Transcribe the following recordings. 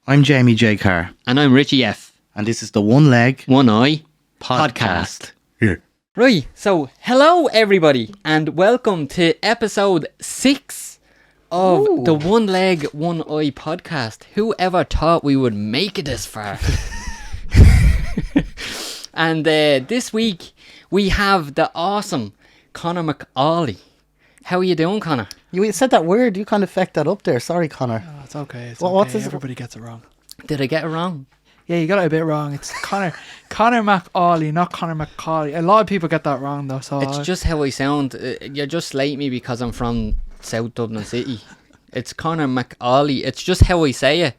I'm Jamie Jay Car. And I'm RichieF. And this is the One Leg One Eye podcast. Here. Right, so hello everybody and welcome to episode 6 of the One Leg, One Eye podcast. Who ever thought we would make it this far? And this week we have the awesome Conor McAuley. How are you doing, Conor? You said that word, you kind of fecked that up there. Sorry, Conor. Oh, it's okay. What's this? Everybody gets it wrong. Did I get it wrong? Yeah, you got it a bit wrong. It's Conor McAuley, not Conor McAuley. A lot of people get that wrong though. So It's just how I sound. You just slate me because I'm from South Dublin City. It's Conor McAuley. It's just how I say it.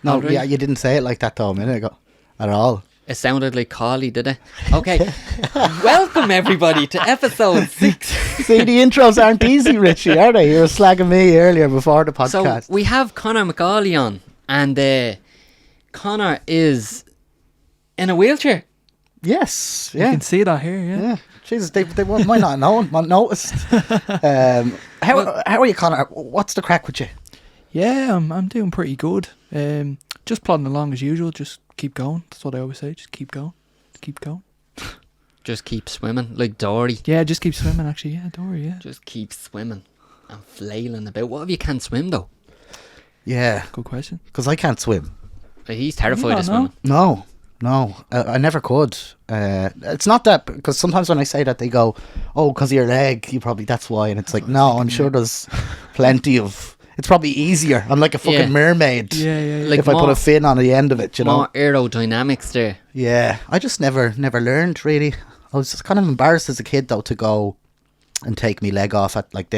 No, Alright. yeah, you didn't say it like that though a minute ago. At all. It sounded like Collie, did it? Okay. Welcome everybody to episode 6. See, the intros aren't easy, Richie, are they? You were slagging me earlier before the podcast. So we have Conor McAuley on, and Conor is in a wheelchair. Yes, you yeah. can see that here. Yeah. Jesus, they might not know, not noticed. How are you, Conor? What's the crack with you? Yeah, I'm doing pretty good. Just plodding along as usual. Just keep going. That's what I always say. Just keep going. Keep going. Just keep swimming like Dory. Yeah, just keep swimming. Actually, yeah, Dory. Yeah. Just keep swimming and flailing about. What if you can't swim though? Yeah, Good question. because I can't swim. He's terrified of don't swimming. No, I never could. It's not that, because sometimes when I say that they go, oh, because of your leg, that's why. And it's like, no, I'm sure there's plenty of, it's probably easier. I'm like a fucking Yeah. mermaid. Yeah. Like if I put more- a fin on the end of it, you know. More aerodynamics there. Yeah, I just never learned, really. I was just kind of embarrassed as a kid, though, to go and take me leg off at, like,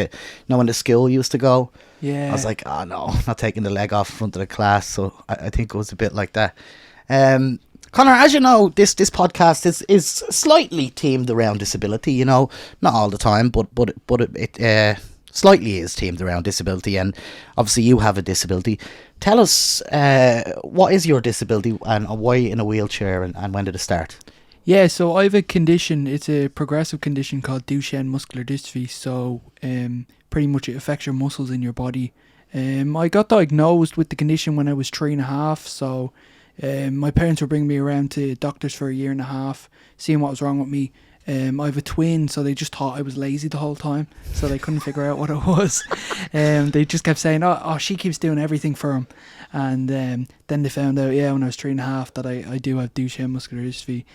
when the school used to go. Yeah. I was like, oh, no, not taking the leg off in front of the class. So I think it was a bit like that. Conor, as you know, this podcast is slightly themed around disability, you know, not all the time, but it slightly is themed around disability, and obviously you have a disability. Tell us, what is your disability and why in a wheelchair, and when did it start? Yeah, so I have a condition. It's a progressive condition called Duchenne muscular dystrophy. So pretty much it affects your muscles in your body. I got diagnosed with the condition when I was 3.5. So my parents were bringing me around to doctors for 1.5 years, seeing what was wrong with me. I have a twin, so they just thought I was lazy the whole time, so they couldn't figure out what it was. They just kept saying, oh, she keeps doing everything for him. And then they found out, when I was 3.5, that I do have Duchenne muscular dystrophy.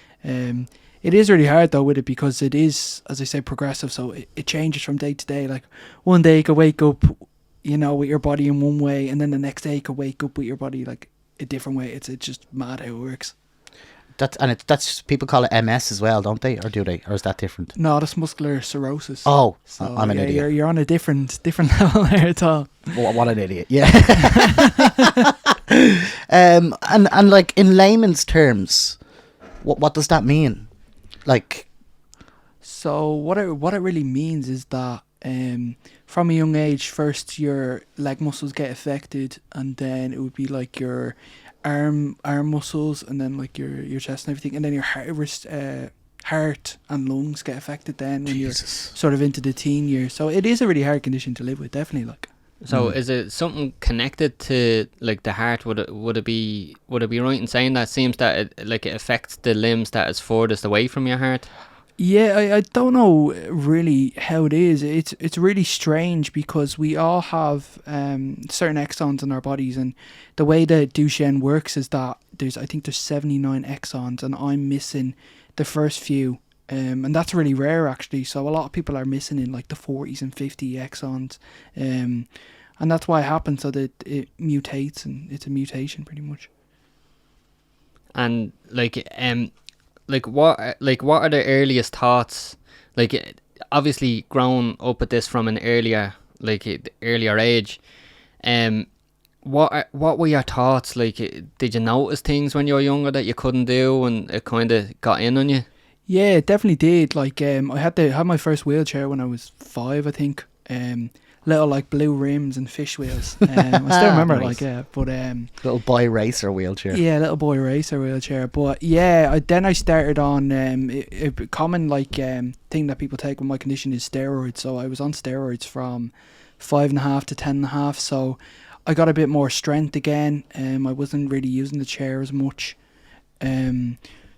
It is really hard though with it, because it is, as I say, progressive, so it changes from day to day. Like one day you could wake up, with your body in one way, and then the next day you could wake up with your body like a different way. It's just mad how it works. That's people call it MS as well, don't they? Or do they? Or is that different? No, that's muscular cirrhosis. Oh, So, I'm an idiot. You're on a different level there at all. What an idiot! Yeah. And like in layman's terms, what does that mean? Like, So what it really means is that from a young age, first your leg muscles get affected, and then it would be like your arm muscles, and then like your chest and everything, and then your heart and lungs get affected then when you're sort of into the teen years. So it is a really hard condition to live with, definitely. Like, So is it something connected to like the heart? Would it be right in saying that? It seems that it affects the limbs that is furthest away from your heart? yeah, I don't know really how it is. It's really strange, because we all have certain exons in our bodies, and the way that Duchenne works is that I think there's 79 exons, and I'm missing the first few, and that's really rare actually. So a lot of people are missing in like the 40s and 50 exons, and that's why it happens, so that it mutates, and it's a mutation pretty much. And what are the earliest thoughts? Like, obviously, growing up with this from an earlier age, what were your thoughts? Like, did you notice things when you were younger that you couldn't do, and it kind of got in on you? Yeah, it definitely did. Like, I had my first wheelchair when I was 5, I think. Little like blue rims and fish wheels. I still remember it, Nice. like, yeah. But little boy racer wheelchair. yeah, little boy racer wheelchair. But yeah, I started on a common thing that people take with my condition is steroids. So I was on steroids from 5.5 to 10.5. So I got a bit more strength again. I wasn't really using the chair as much.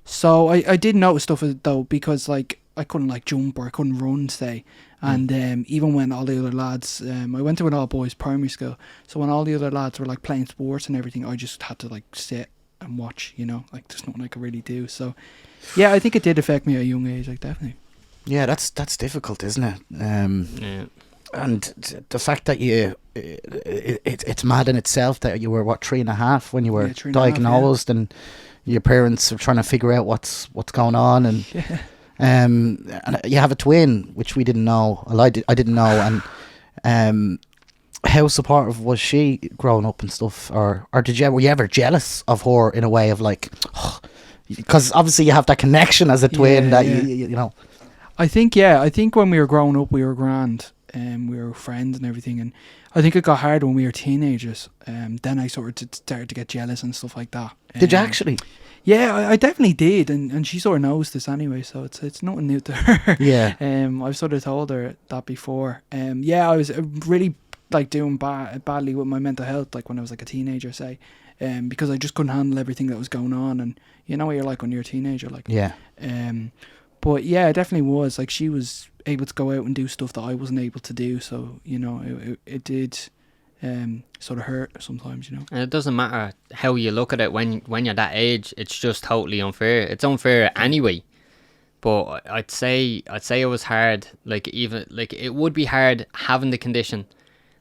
So I did notice stuff though, because like I couldn't like jump or I couldn't run, say. And even when all the other lads, I went to an all boys primary school, so when all the other lads were like playing sports and everything, I just had to like sit and watch, you know, like there's nothing I could really do. So yeah, I think it did affect me at a young age, like definitely. Yeah, that's difficult, isn't it? Yeah. And the fact that it's mad in itself that you were 3.5 when you were 3.5, diagnosed, and your parents are trying to figure out what's going on, and and you have a twin, which we didn't know. Well, I didn't know. And how supportive was she growing up and stuff, or were you ever jealous of her in a way of like, because obviously you have that connection as a twin that you know. I think when we were growing up, we were grand. We were friends and everything, and I think it got hard when we were teenagers. Then I sort of started to get jealous and stuff like that. Did you actually? Yeah, I definitely did, and she sort of knows this anyway, so it's nothing new to her. Yeah. I've sort of told her that before. Yeah, I was really like doing badly with my mental health, like when I was like a teenager, say, because I just couldn't handle everything that was going on, and you know what you're like when you're a teenager, like. Yeah. But yeah, it definitely was. Like, she was able to go out and do stuff that I wasn't able to do. So, you know, it did sort of hurt sometimes, you know. And it doesn't matter how you look at it when you're that age. It's just totally unfair. It's unfair anyway. But I'd say it was hard. Like, even like it would be hard having the condition,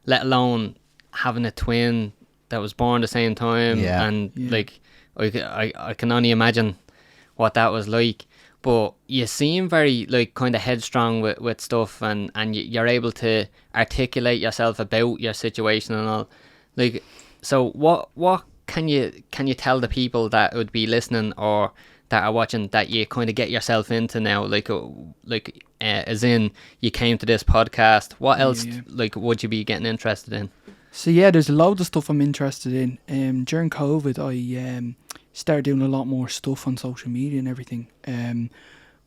let alone having a twin that was born the same time. Yeah. And like I can only imagine what that was like. But you seem very like kind of headstrong with stuff, and you're able to articulate yourself about your situation and all. Like, so what can you tell the people that would be listening or that are watching that you kind of get yourself into now? Like as in you came to this podcast. What else like would you be getting interested in? So yeah, there's loads of stuff I'm interested in. During COVID, I started doing a lot more stuff on social media and everything.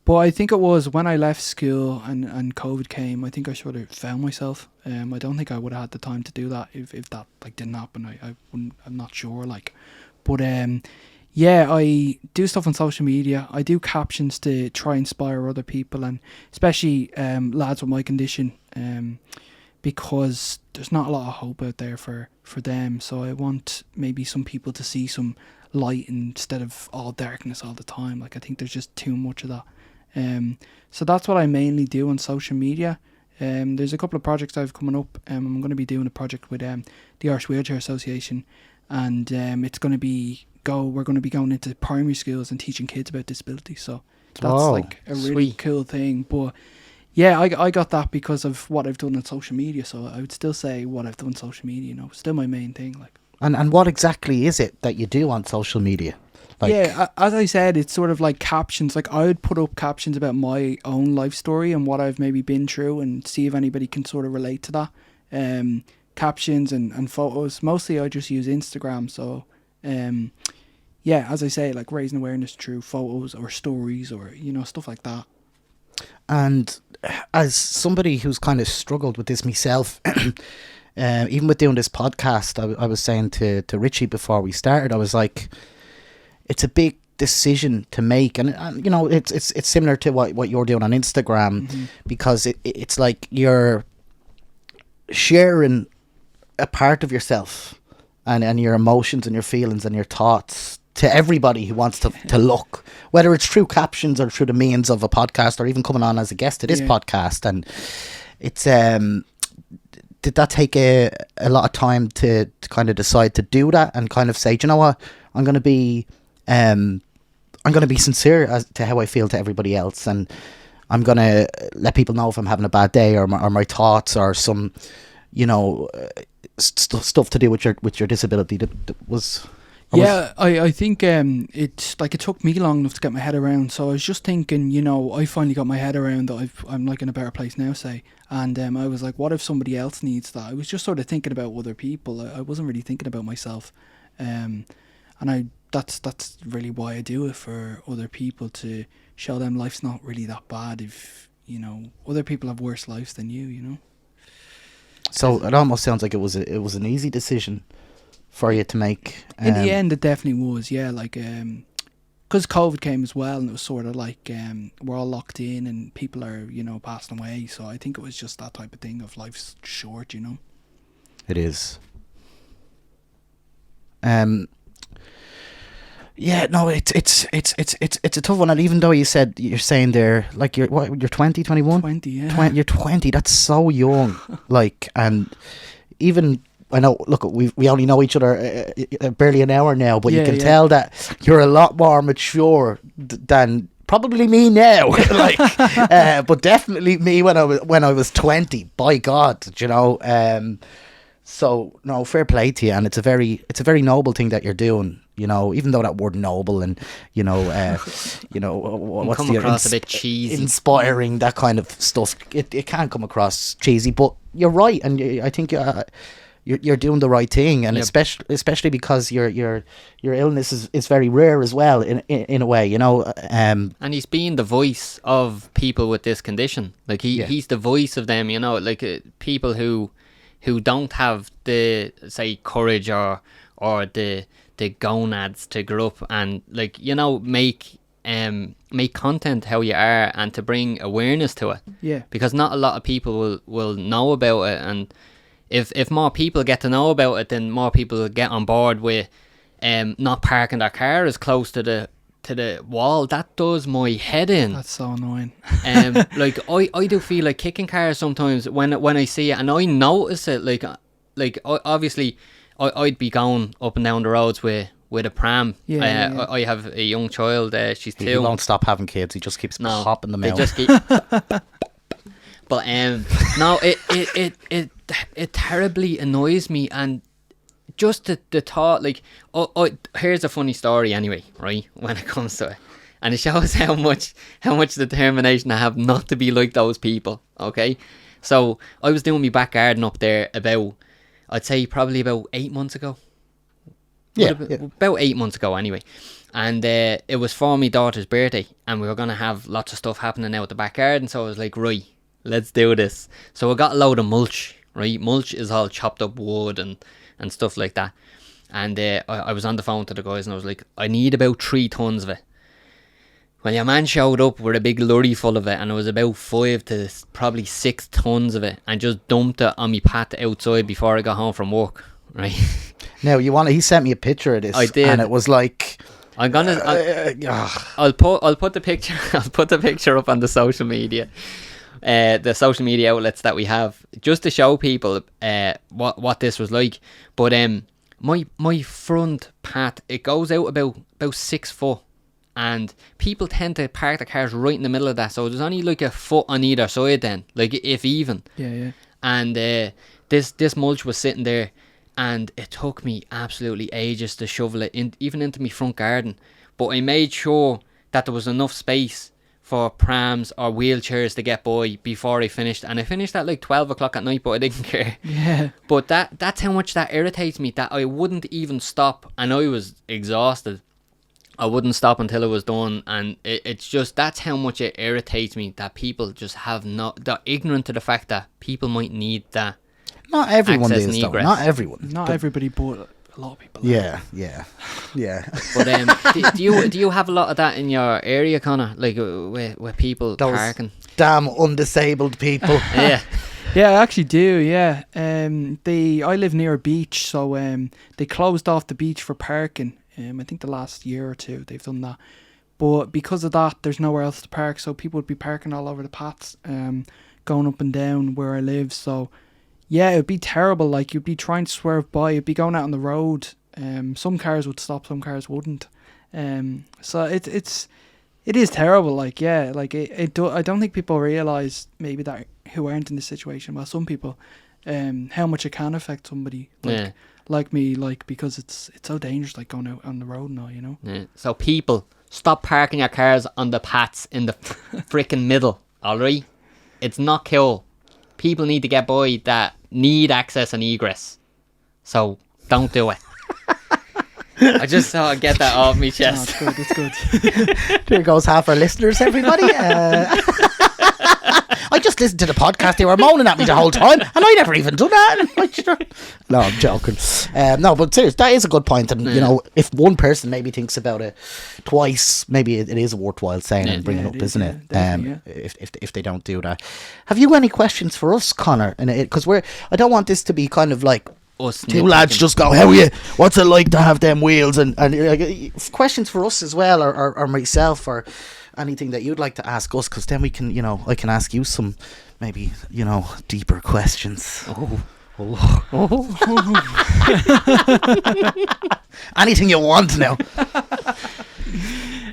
But I think it was when I left school and COVID came, I think I sort of found myself. I don't think I would have had the time to do that if that like didn't happen. I wouldn't. I'm not sure. Like, but yeah, I do stuff on social media. I do captions to try and inspire other people, and especially lads with my condition. Because there's not a lot of hope out there for them. So I want maybe some people to see some light instead of all darkness all the time. Like, I think there's just too much of that. So that's what I mainly do on social media. There's a couple of projects I've coming up. I'm going to be doing a project with the Irish Wheelchair Association, and it's going to be we're going to be going into primary schools and teaching kids about disability. So that's like a really cool thing. But yeah, I got that because of what I've done on social media. So I would still say what I've done on social media, you know, still my main thing. Like, and what exactly is it that you do on social media? Like, yeah, as I said, it's sort of like captions. Like, I would put up captions about my own life story and what I've maybe been through, and see if anybody can sort of relate to that. Captions and photos. Mostly I just use Instagram. So yeah, as I say, like raising awareness through photos or stories or, you know, stuff like that. And as somebody who's kind of struggled with this myself, even with doing this podcast, I was saying to Richie before we started, I was like, it's a big decision to make, and you know, it's similar to what you're doing on Instagram, because it's like you're sharing a part of yourself and your emotions and your feelings and your thoughts to everybody who wants to look, whether it's through captions or through the means of a podcast or even coming on as a guest to this podcast. And it's did that take a lot of time to kind of decide to do that and kind of say, do you know what, I'm going to be sincere as to how I feel to everybody else, and I'm going to let people know if I'm having a bad day or my thoughts or some, you know, stuff to do with your disability that was... I think it's like it took me long enough to get my head around. So I was just thinking, you know, I finally got my head around that I'm like in a better place now, say. And I was like, what if somebody else needs that? I was just sort of thinking about other people. I wasn't really thinking about myself. And that's really why I do it, for other people, to show them life's not really that bad if, you know, other people have worse lives than you know. So it almost sounds like it was an easy decision for you to make. In the end, it definitely was. Yeah, like because COVID came as well, and it was sort of like we're all locked in, and people are passing away. So I think it was just that type of thing of life's short. It is. Yeah, no, it's a tough one. And even though you're saying there, like you're 20, 21? 20, yeah. You're 20. That's so young. Like, and even I know. Look, we only know each other barely an hour now, but you can tell that you're a lot more mature than probably me now. Like, but definitely me when I was 20. By God, So no, fair play to you, and it's a very noble thing that you're doing. Even though that word noble and what's come across a bit cheesy, inspiring, that kind of stuff, it can come across cheesy. But you're right, and I think you're doing the right thing, and especially because your illness is very rare as well in a way, and he's being the voice of people with this condition. Like he's the voice of them, like people who don't have the courage or the gonads to grow up and make content how you are, and to bring awareness to it. Yeah. Because not a lot of people will know about it, and if more people get to know about it, then more people will get on board with not parking their car as close to the wall. That does my head in. That's so annoying. Like I do feel like kicking cars sometimes when I see it, and I notice it. Obviously I'd be going up and down the roads with a pram. Yeah. I have a young child. She's 2. He won't stop having kids. He just keeps popping them out. They just keep. But no, it terribly annoys me, and just the thought, like, here's a funny story anyway, right? When it comes to it, and it shows how much determination I have not to be like those people. Okay, so I was doing my back garden up there I'd say probably about 8 months ago. About 8 months ago anyway. And it was for my daughter's birthday, and we were going to have lots of stuff happening out the back garden. So I was like, right, let's do this. So I got a load of mulch, right? Mulch is all chopped up wood and stuff like that. And I was on the phone to the guys, and I was like, I need about 3 tons of it. Well, your man showed up with a big lorry full of it, and it was about 5 to probably 6 tons of it, and just dumped it on me pat outside before I got home from work, right? Now, he sent me a picture of this. I did. And it was like... I'll put the picture. I'll put the picture up on the social media, the social media outlets that we have, just to show people what this was like. But my front pat, it goes out about 6 foot, and people tend to park their cars right in the middle of that. So there's only like a foot on either side then, like if even. Yeah. And this mulch was sitting there. And it took me absolutely ages to shovel it in, even into my front garden. But I made sure that there was enough space for prams or wheelchairs to get by before I finished. And I finished at like 12 o'clock at night, but I didn't care. Yeah. But that's how much that irritates me, that I wouldn't even stop. And I was exhausted. I wouldn't stop until it was done. And it's just, that's how much it irritates me, that people just they're ignorant to the fact that people might need that. Not everyone is, though. Not everyone. Not everybody, but a lot of people. Yeah. But do you have a lot of that in your area, Conor? Like with people those parking? Damn undisabled people. Yeah. Yeah, I actually do. Yeah. I live near a beach, so they closed off the beach for parking. I think the last year or two they've done that. But because of that, there's nowhere else to park, so people would be parking all over the paths, going up and down where I live. So. Yeah, it would be terrible. Like, you'd be trying to swerve by, you'd be going out on the road. Some cars would stop, some cars wouldn't. So it is terrible. Like, yeah, like I don't think people realise maybe that who aren't in this situation. Well, some people, how much it can affect somebody. Like me, like, because it's so dangerous, like going out on the road now. Yeah. So people, stop parking your cars on the paths in the freaking middle. All right, it's not cool. People need to get by that need access and egress. So don't do it. I just thought I'd get that off my chest. No, it's good. There goes half our listeners, everybody. I just listened to the podcast. They were moaning at me the whole time, and I never even done that. No, I'm joking. No, but seriously, that is a good point. And you know, if one person maybe thinks about it twice, maybe it is worthwhile saying and bringing up, isn't it? If they don't do that. Have you any questions for us, Connor? And because I don't want this to be kind of like Us two lads just go, how are you? What's it like to have them wheels? And questions for us as well, or myself, or anything that you'd like to ask us, because then we can, you know, I can ask you some maybe, you know, deeper questions. Anything you want now.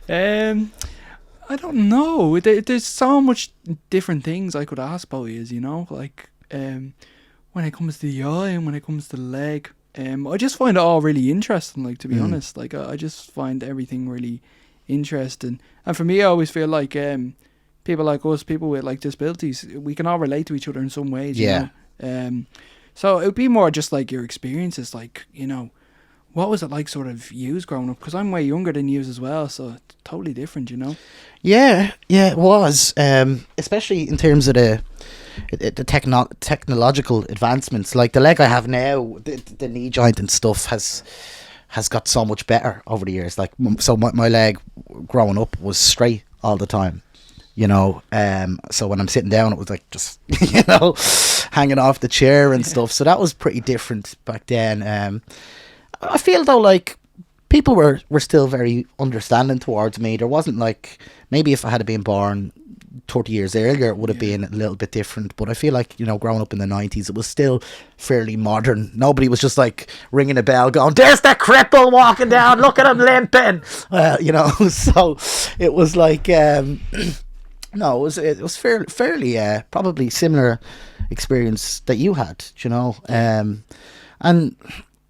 I don't know. There's so much different things I could ask about you know, like when it comes to the eye and when it comes to the leg. I just find it all really interesting, like, to be honest. Like, I just find everything really interesting. And for me, I always feel like people like us, people with like disabilities, we can all relate to each other in some ways, you know. So it would be more just like your experiences, like, you know, what was it like sort of yous growing up? Because I'm way younger than yous as well, so it's totally different, you know. Yeah, it was. Especially in terms of the technological advancements. Like the leg I have now, the knee joint and stuff has got so much better over the years. Like, so my leg growing up was straight all the time, you know. So when I'm sitting down, it was like just you know, hanging off the chair and stuff. So that was pretty different back then. I feel though like people were still very understanding towards me. There wasn't like, maybe if I had been born 30 years earlier, it would have been a little bit different. But I feel like, you know, growing up in the 90s, it was still fairly modern. Nobody was just like ringing a bell going, there's the cripple walking down, look at him limping, you know. So it was like no, it was fairly probably similar experience that you had, you know. And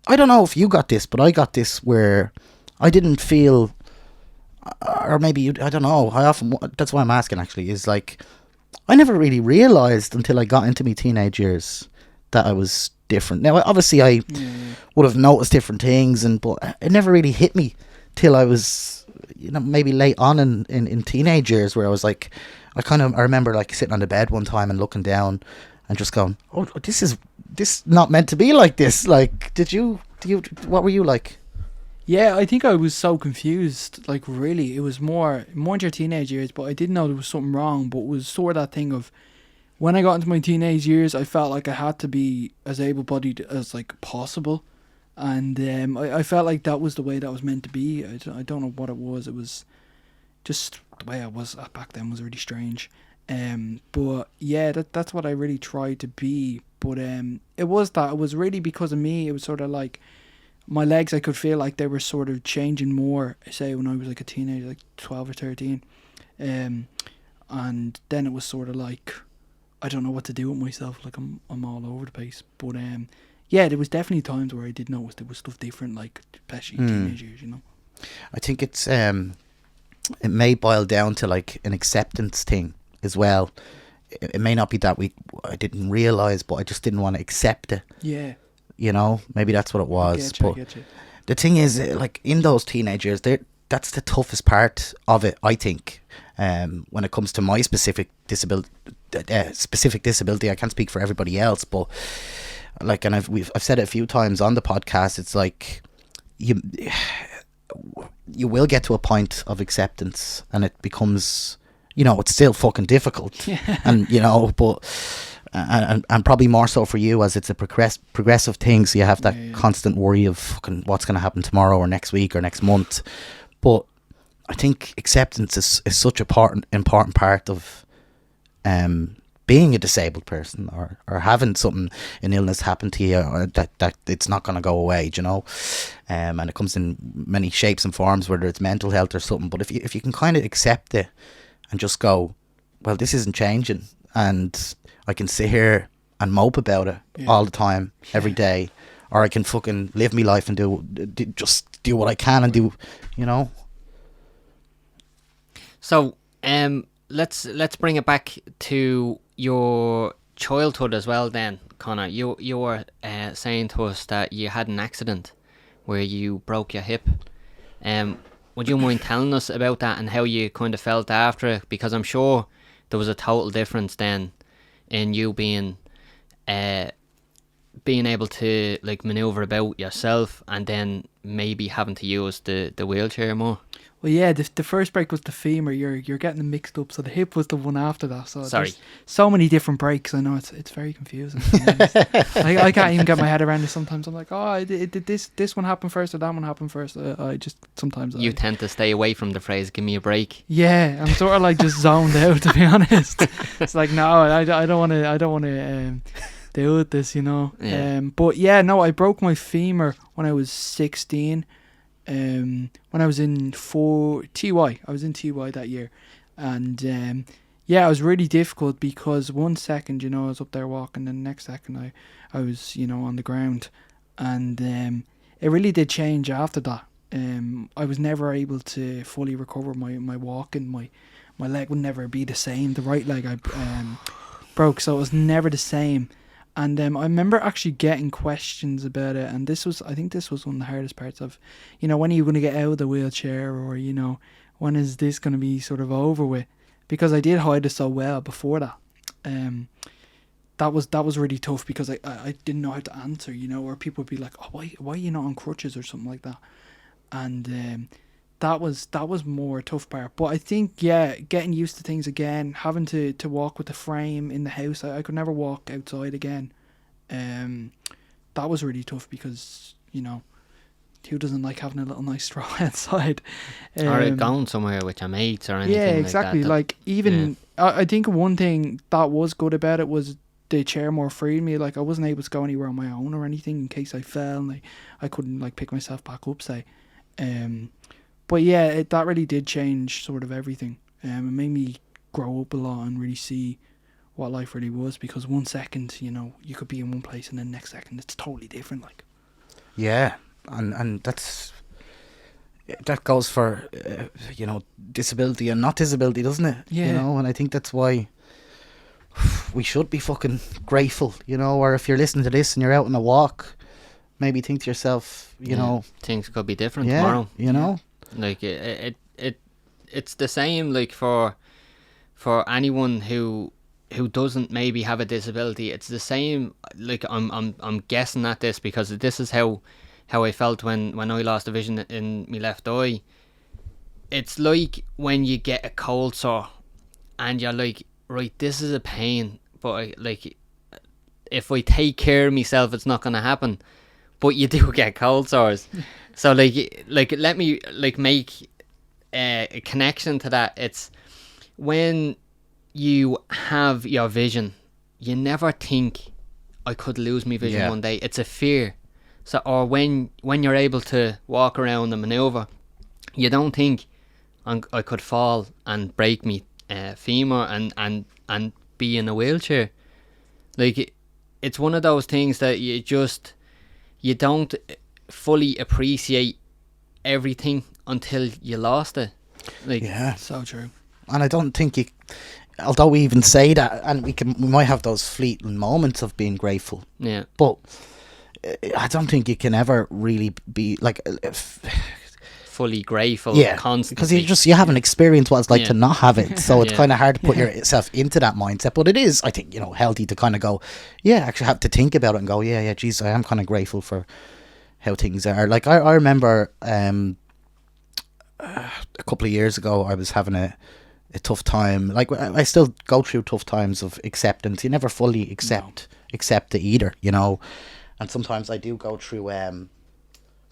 I don't know if you got this, but I got this where I didn't feel, or maybe you, I don't know. That's why I'm asking actually, is like, I never really realised until I got into my teenage years that I was different. Now, obviously I would have noticed different things, but it never really hit me till I was, you know, maybe late on in teenage years, where I was like, I remember like sitting on the bed one time and looking down and just going, oh, this not meant to be like this. Like, what were you like? Yeah, I think I was so confused. Like, really, it was more in your teenage years, but I didn't know there was something wrong. But it was sort of that thing of, when I got into my teenage years, I felt like I had to be as able-bodied as like possible, and I felt like that was the way that was meant to be. I don't know what it was. It was just the way I was back then was really strange. But yeah, that's what I really tried to be. But it was really because of me. It was sort of like my legs, I could feel like they were sort of changing more, say, when I was like a teenager, like 12 or 13. And then it was sort of like, I don't know what to do with myself. Like, I'm all over the place. But yeah, there was definitely times where I did notice there was stuff different, like, especially teenage years, you know. I think it's it may boil down to like an acceptance thing as well. It may not be that I didn't realise, but I just didn't want to accept it. Yeah. You know, maybe that's what it was. I get you. The thing is, like, in those teenage years, that's the toughest part of it, I think. When it comes to my specific disability, I can't speak for everybody else, but like, and I've said it a few times on the podcast. It's like you will get to a point of acceptance, and it becomes, you know, it's still fucking difficult, and you know, but and probably more so for you, as it's a progressive thing. So you have that constant worry of fucking what's going to happen tomorrow or next week or next month. But I think acceptance is such a important part of being a disabled person, or having an illness happen to you, or that it's not going to go away, you know. And it comes in many shapes and forms, whether it's mental health or something. But if you can kind of accept it and just go, well, this isn't changing, and I can sit here and mope about it all the time, every day, or I can fucking live my life and just do what I can and do, you know. So, let's bring it back to your childhood as well. Then, Connor, you were saying to us that you had an accident where you broke your hip. Would you mind telling us about that and how you kind of felt after it? Because I'm sure there was a total difference then in you being able to like maneuver about yourself, and then maybe having to use the wheelchair more? Well, yeah, the first break was the femur. You're getting them mixed up. So the hip was the one after that. So Sorry. there's so many different breaks. I know it's very confusing. To be honest. I can't even get my head around it. Sometimes I'm like, oh, did this one happen first or that one happen first? I just sometimes You tend to stay away from the phrase "give me a break." Yeah, I'm sort of like just zoned out, to be honest. It's like, no, I don't want to deal with this, you know. Yeah. But yeah, no, I broke my femur when I was 16. When I was in TY. I was in TY that year. And yeah, it was really difficult because one second, you know, I was up there walking, and the next second I was, you know, on the ground. And it really did change after that. I was never able to fully recover my walking. My leg would never be the same. The right leg I broke, so it was never the same. And I remember actually getting questions about it, and I think this was one of the hardest parts of, you know, when are you going to get out of the wheelchair, or, you know, when is this going to be sort of over with? Because I did hide it so well before that. That was really tough because I didn't know how to answer, you know, or people would be like, oh, why are you not on crutches or something like that? And that was more tough part. But I think, yeah, getting used to things again, having to walk with the frame in the house. I could never walk outside again. That was really tough because, you know, who doesn't like having a little nice stroll outside? Or going somewhere with your mates or anything. Yeah, exactly. Like even I think one thing that was good about it was the chair more freed me. Like, I wasn't able to go anywhere on my own or anything in case I fell and I couldn't like pick myself back up, say. But yeah, that really did change sort of everything. It made me grow up a lot and really see what life really was, because one second, you know, you could be in one place and then next second it's totally different. Like, Yeah, and that goes for you know, disability and not disability, doesn't it? Yeah. You know, and I think that's why we should be fucking grateful, you know. Or if you're listening to this and you're out on a walk, maybe think to yourself, you know, things could be different yeah, tomorrow. you know. Like it's the same like for anyone who doesn't maybe have a disability. It's the same. Like I'm guessing at this because this is how I felt when I lost the vision in my left eye. It's like when you get a cold sore and you're like, right, this is a pain, but if I take care of myself, it's not gonna happen. But you do get cold sores. So let me make a connection to that. It's when you have your vision, you never think I could lose my vision one day. It's a fear. So, or when you're able to walk around and maneuver, you don't think I could fall and break me femur and be in a wheelchair. Like, it's one of those things that you don't fully appreciate everything until you lost it. Like, Yeah, so true. and I don't think you. Although we even say that, and we might have those fleeting moments of being grateful, yeah. but I don't think you can ever really be like Fully grateful, constantly, because you haven't Yeah. experienced what it's like to not have it, so it's Yeah. kind of hard to put yourself into that mindset. But it is, I think, you know, healthy to kind of go, actually have to think about it and go, geez, I am kind of grateful for how things are. Like I remember a couple of years ago, I was having a tough time. Like, I still go through tough times of acceptance. You never fully accept it either, you know. And sometimes I do go through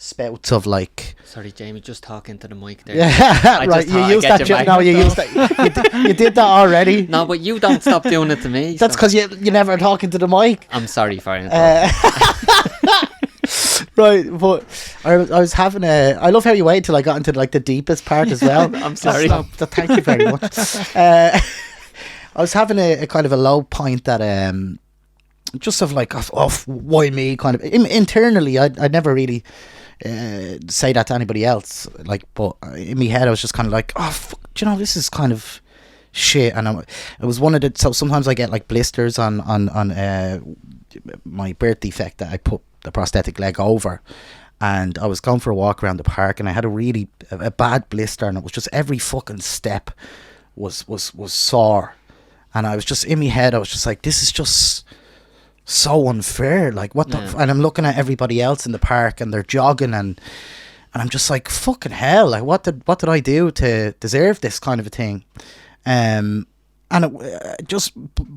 spouts of like. Sorry, Jamie, just talk into the mic there. Yeah, right. You used that. You used that. You did that already. No, but you don't stop doing it to me. That's because you never talk into the mic. I'm sorry for it. Right, but I was having I love how you waited till I got into like the deepest part as well. I'm sorry. Thank you very much. I was having a kind of a low point that just of like, why me, kind of internally. I'd never really say that to anybody else, like, but in my head I was just kind of like, fuck, do you know, this is kind of shit. And it was one of the, so sometimes I get like blisters on my birth defect that I put the prosthetic leg over, and I was going for a walk around the park and I had a bad blister, and it was just every fucking step was sore. And I was just, in my head, I was just like, this is just so unfair. Like, what the... And I'm looking at everybody else in the park, and they're jogging, and I'm just like, fucking hell. Like, what did I do to deserve this kind of a thing? And just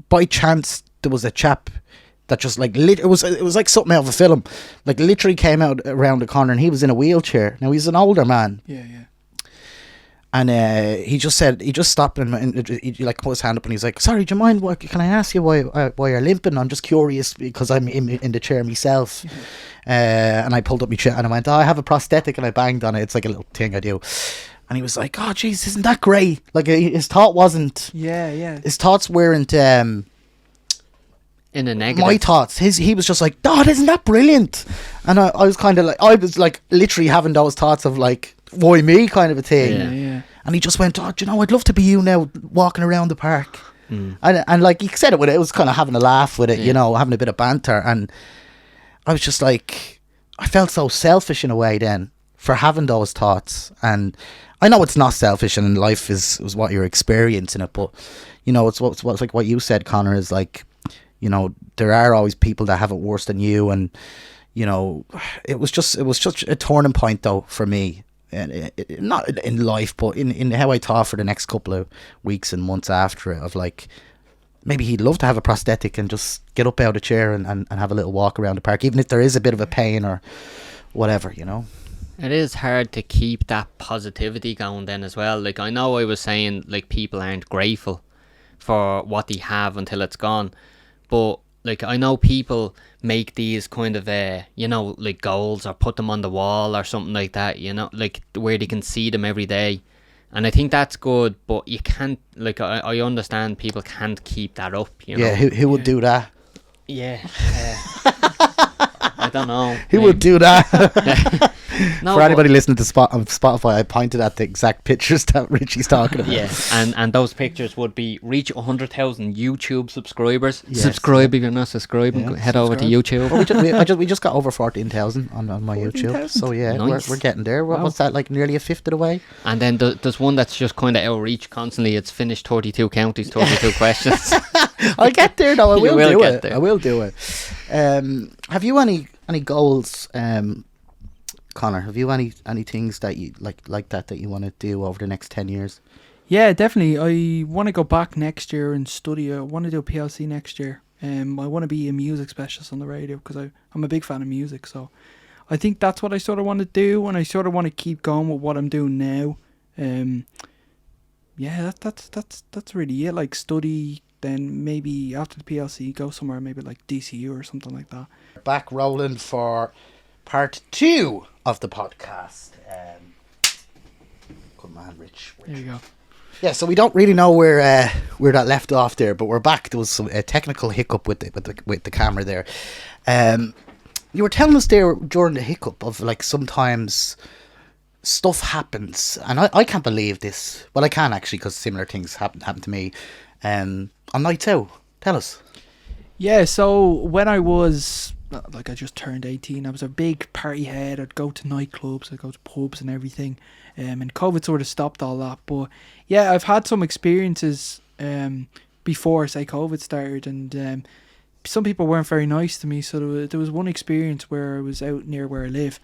by chance, there was a chap that just like it was like something out of a film. Like, literally came out around the corner, and he was in a wheelchair. Now, he's an older man. Yeah. And he just stopped and he like put his hand up, and he's like, "Sorry, do you mind? Can I ask you why you're limping? I'm just curious because I'm in the chair myself." And I pulled up my chair, and I went, "Oh, I have a prosthetic," and I banged on it. It's like a little thing I do. And he was like, "Oh, jeez, isn't that great?" Like, his thought wasn't. Yeah. His thoughts weren't. In a negative. My thoughts. He was just like, "God, isn't that brilliant?" And I was kind of like, I was like literally having those thoughts of like, why me kind of a thing. Yeah. And he just went, "Oh, do you know, I'd love to be you now, walking around the park." And like, he said it with it, was kind of having a laugh with it, you know, having a bit of banter. And I was just like, I felt so selfish in a way then for having those thoughts. And I know it's not selfish, and life is what you're experiencing it, but you know, it's like what you said, Conor, is like, you know, there are always people that have it worse than you. And you know, it was just a turning point though for me. And not in life, but in how I thought for the next couple of weeks and months after it, of like, maybe he'd love to have a prosthetic and just get up out of the chair and have a little walk around the park, even if there is a bit of a pain or whatever, you know. It is hard to keep that positivity going then as well. Like, I know I was saying, like, people aren't grateful for what they have until it's gone, but like, I know people make these kind of you know, like, goals, or put them on the wall or something like that, you know, like where they can see them every day. And I think that's good, but you can't, like, I understand people can't keep that up, you know. Yeah, who would do that? Yeah. I don't know. Who would do that? No, for anybody listening to Spotify, I pointed at the exact pictures that Richie's talking about. Yeah, and those pictures would be reach 100,000 YouTube subscribers. Yes. Subscribe if you're not subscribing. Yeah, head over to YouTube. Well, we just got over 14,000 on my 14,000? YouTube. So yeah, Nice. we're getting there. Wow. What's that, like nearly a fifth of the way? And then there's one that's just kind of outreach constantly. It's finished 32 counties, 32 questions. I'll get there though. I You will will do get it. there. I will do it. Have you any goals, Conor? Have you any things that you like that you want to do over the next 10 years? Yeah, definitely. I want to go back next year and study. I want to do a PLC next year. I want to be a music specialist on the radio because I'm a big fan of music. So I think that's what I sort of want to do, and I sort of want to keep going with what I'm doing now. Yeah, that's really it. Like, study, then maybe after the PLC go somewhere, maybe like DCU or something like that. Back rolling for part 2 of the podcast. Good man, Rich. There you go. Yeah, so we don't really know where that left off there, but we're back. There was some technical hiccup with the camera there. You were telling us there during the hiccup of, like, sometimes stuff happens, and I can't believe this. Well, I can actually, because similar things happen to me on nights out. Tell us. Yeah, so when I was, like, I just turned 18, I was a big party head. I'd go to nightclubs, I'd go to pubs and everything. And COVID sort of stopped all that. But yeah, I've had some experiences before, say, COVID started, and some people weren't very nice to me. So there was one experience where I was out near where I live,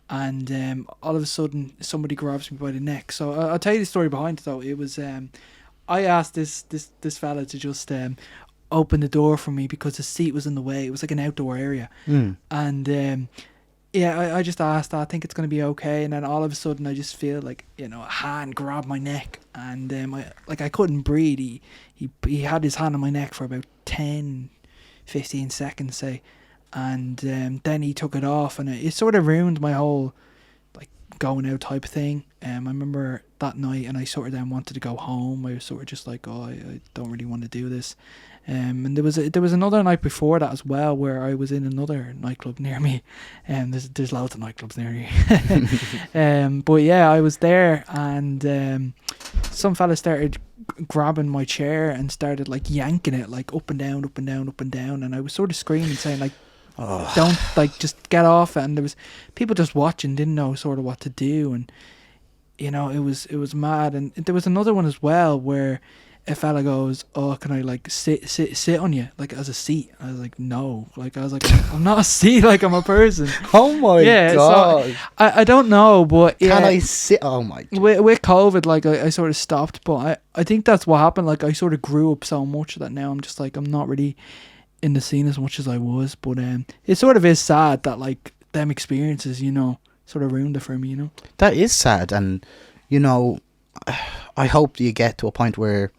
and all of a sudden somebody grabs me by the neck. So I'll tell you the story behind it though. It was I asked this fella to just open the door for me because the seat was in the way. It was like an outdoor area, and yeah, I just asked, I think it's going to be okay. And then all of a sudden I just feel like, you know, a hand grabbed my neck, and I couldn't breathe. He had his hand on my neck for about 10-15 seconds, say, and then he took it off, and it sort of ruined my whole, like, going out type of thing. I remember that night, and I sort of then wanted to go home. I was sort of just like, oh, I don't really want to do this. And there was another night before that as well where I was in another nightclub near me. There's loads of nightclubs near me. But yeah, I was there, and some fella started grabbing my chair and started, like, yanking it, like, up and down, up and down, up and down. And I was sort of screaming, saying, like, don't, like, just get off it. And there was people just watching, didn't know sort of what to do. And, you know, it was mad. And there was another one as well where a fella goes, "Oh, can I like sit on you like as a seat?" I was like, "No." Like I was like, "I'm not a seat. Like I'm a person." Oh my god! So I don't know, but yeah, Can I sit? Oh my! with COVID, like I sort of stopped, but I think that's what happened. Like I sort of grew up so much that now I'm just like I'm not really in the scene as much as I was. But it sort of is sad that like them experiences, sort of ruined it for me. That is sad, and I hope you get to a point where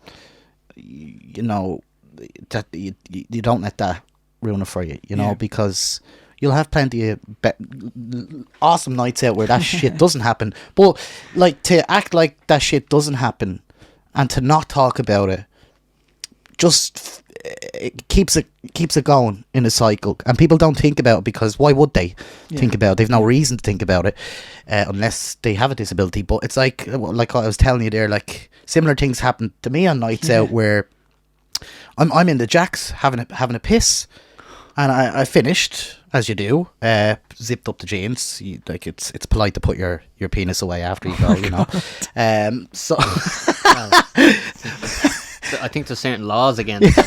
that you don't let that ruin it for you. Because you'll have plenty of awesome nights out where that shit doesn't happen. But like to act like that shit doesn't happen and to not talk about it, just it keeps it going in a cycle. And people don't think about it because why would they think about it? They've no reason to think about it unless they have a disability. But it's like I was telling you there, like similar things happen to me on nights out where I'm in the jacks having a piss, and I finished, as you do, zipped up the jeans. It's polite to put your penis away after you go, so I think there's certain laws against it.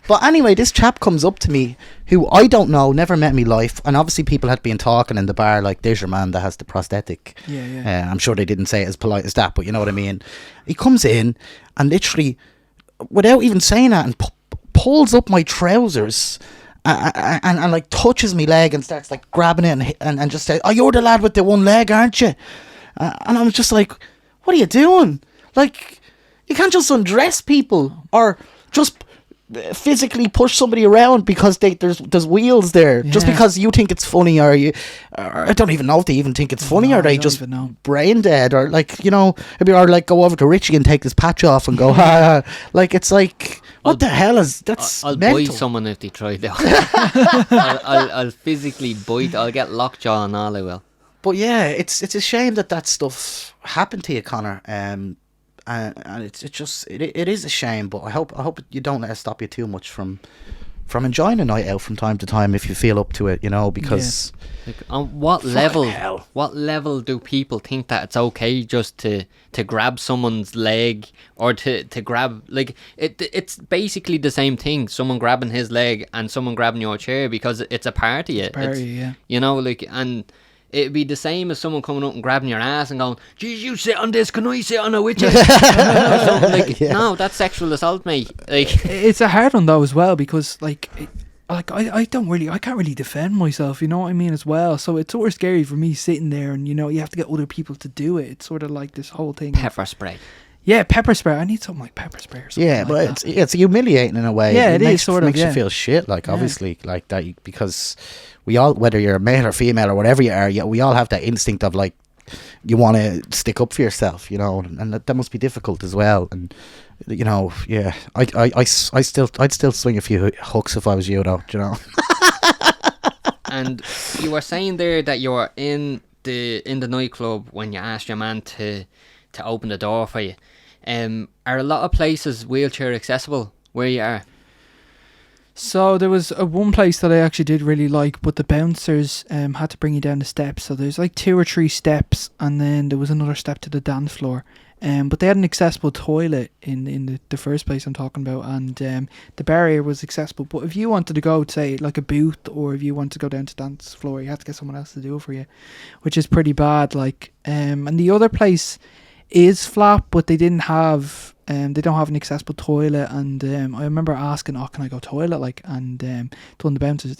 But anyway, this chap comes up to me who I don't know, never met in my life, and obviously people had been talking in the bar like, there's your man that has the prosthetic. I'm sure they didn't say it as polite as that, but you know what I mean. He comes in and literally, without even saying that, and pulls up my trousers and like touches me leg and starts like grabbing it and just says, "Oh, you're the lad with the one leg, aren't you?" And I'm just like, what are you doing? Like, you can't just undress people or just physically push somebody around because there's wheels there just because you think it's funny, or I don't even know if they even think it's funny, or they just brain dead, or like maybe, or like go over to Richie and take his patch off and go ha, ha. Like it's like, what the hell is that's I'll mental. bite someone if they try that. I'll physically bite. I'll get lockjaw and all I will. But yeah, it's a shame that stuff happened to you, Conor. And it is a shame, but I hope you don't let it stop you too much from enjoying a night out from time to time if you feel up to it, because like, on what level do people think that it's okay just to grab someone's leg, or to grab, like, it's basically the same thing, someone grabbing his leg and someone grabbing your chair, because it's a part of you. And it'd be the same as someone coming up and grabbing your ass and going, "Geez, you sit on this, can I sit on it with you?" No, that's sexual assault, mate. Like, it's a hard one though as well, because I can't really defend myself, you know what I mean, as well. So it's sort of scary for me sitting there, and you have to get other people to do it. It's sort of like this whole thing. Pepper spray. Yeah, pepper spray. I need something like pepper spray or something. Yeah, like but it's humiliating in a way. Yeah, it is sort of. Makes you feel shit, like obviously, like that, because we all, whether you're male or female or whatever you are, we all have that instinct of like, you want to stick up for yourself, and that must be difficult as well. And I'd still swing a few hooks if I was you, though. And you were saying there that you were in the nightclub when you asked your man to open the door for you. Are a lot of places wheelchair accessible where you are? So there was one place that I actually did really like, but the bouncers had to bring you down the steps. So there's like 2 or 3 steps, and then there was another step to the dance floor. But they had an accessible toilet in the first place I'm talking about, and the barrier was accessible. But if you wanted to go to, say, like a booth, or if you want to go down to dance floor, you had to get someone else to do it for you, which is pretty bad. Like, and the other place is flat, but they didn't have they don't have an accessible toilet. And I remember asking, "Oh, can I go toilet?" Like, and one of the bouncers,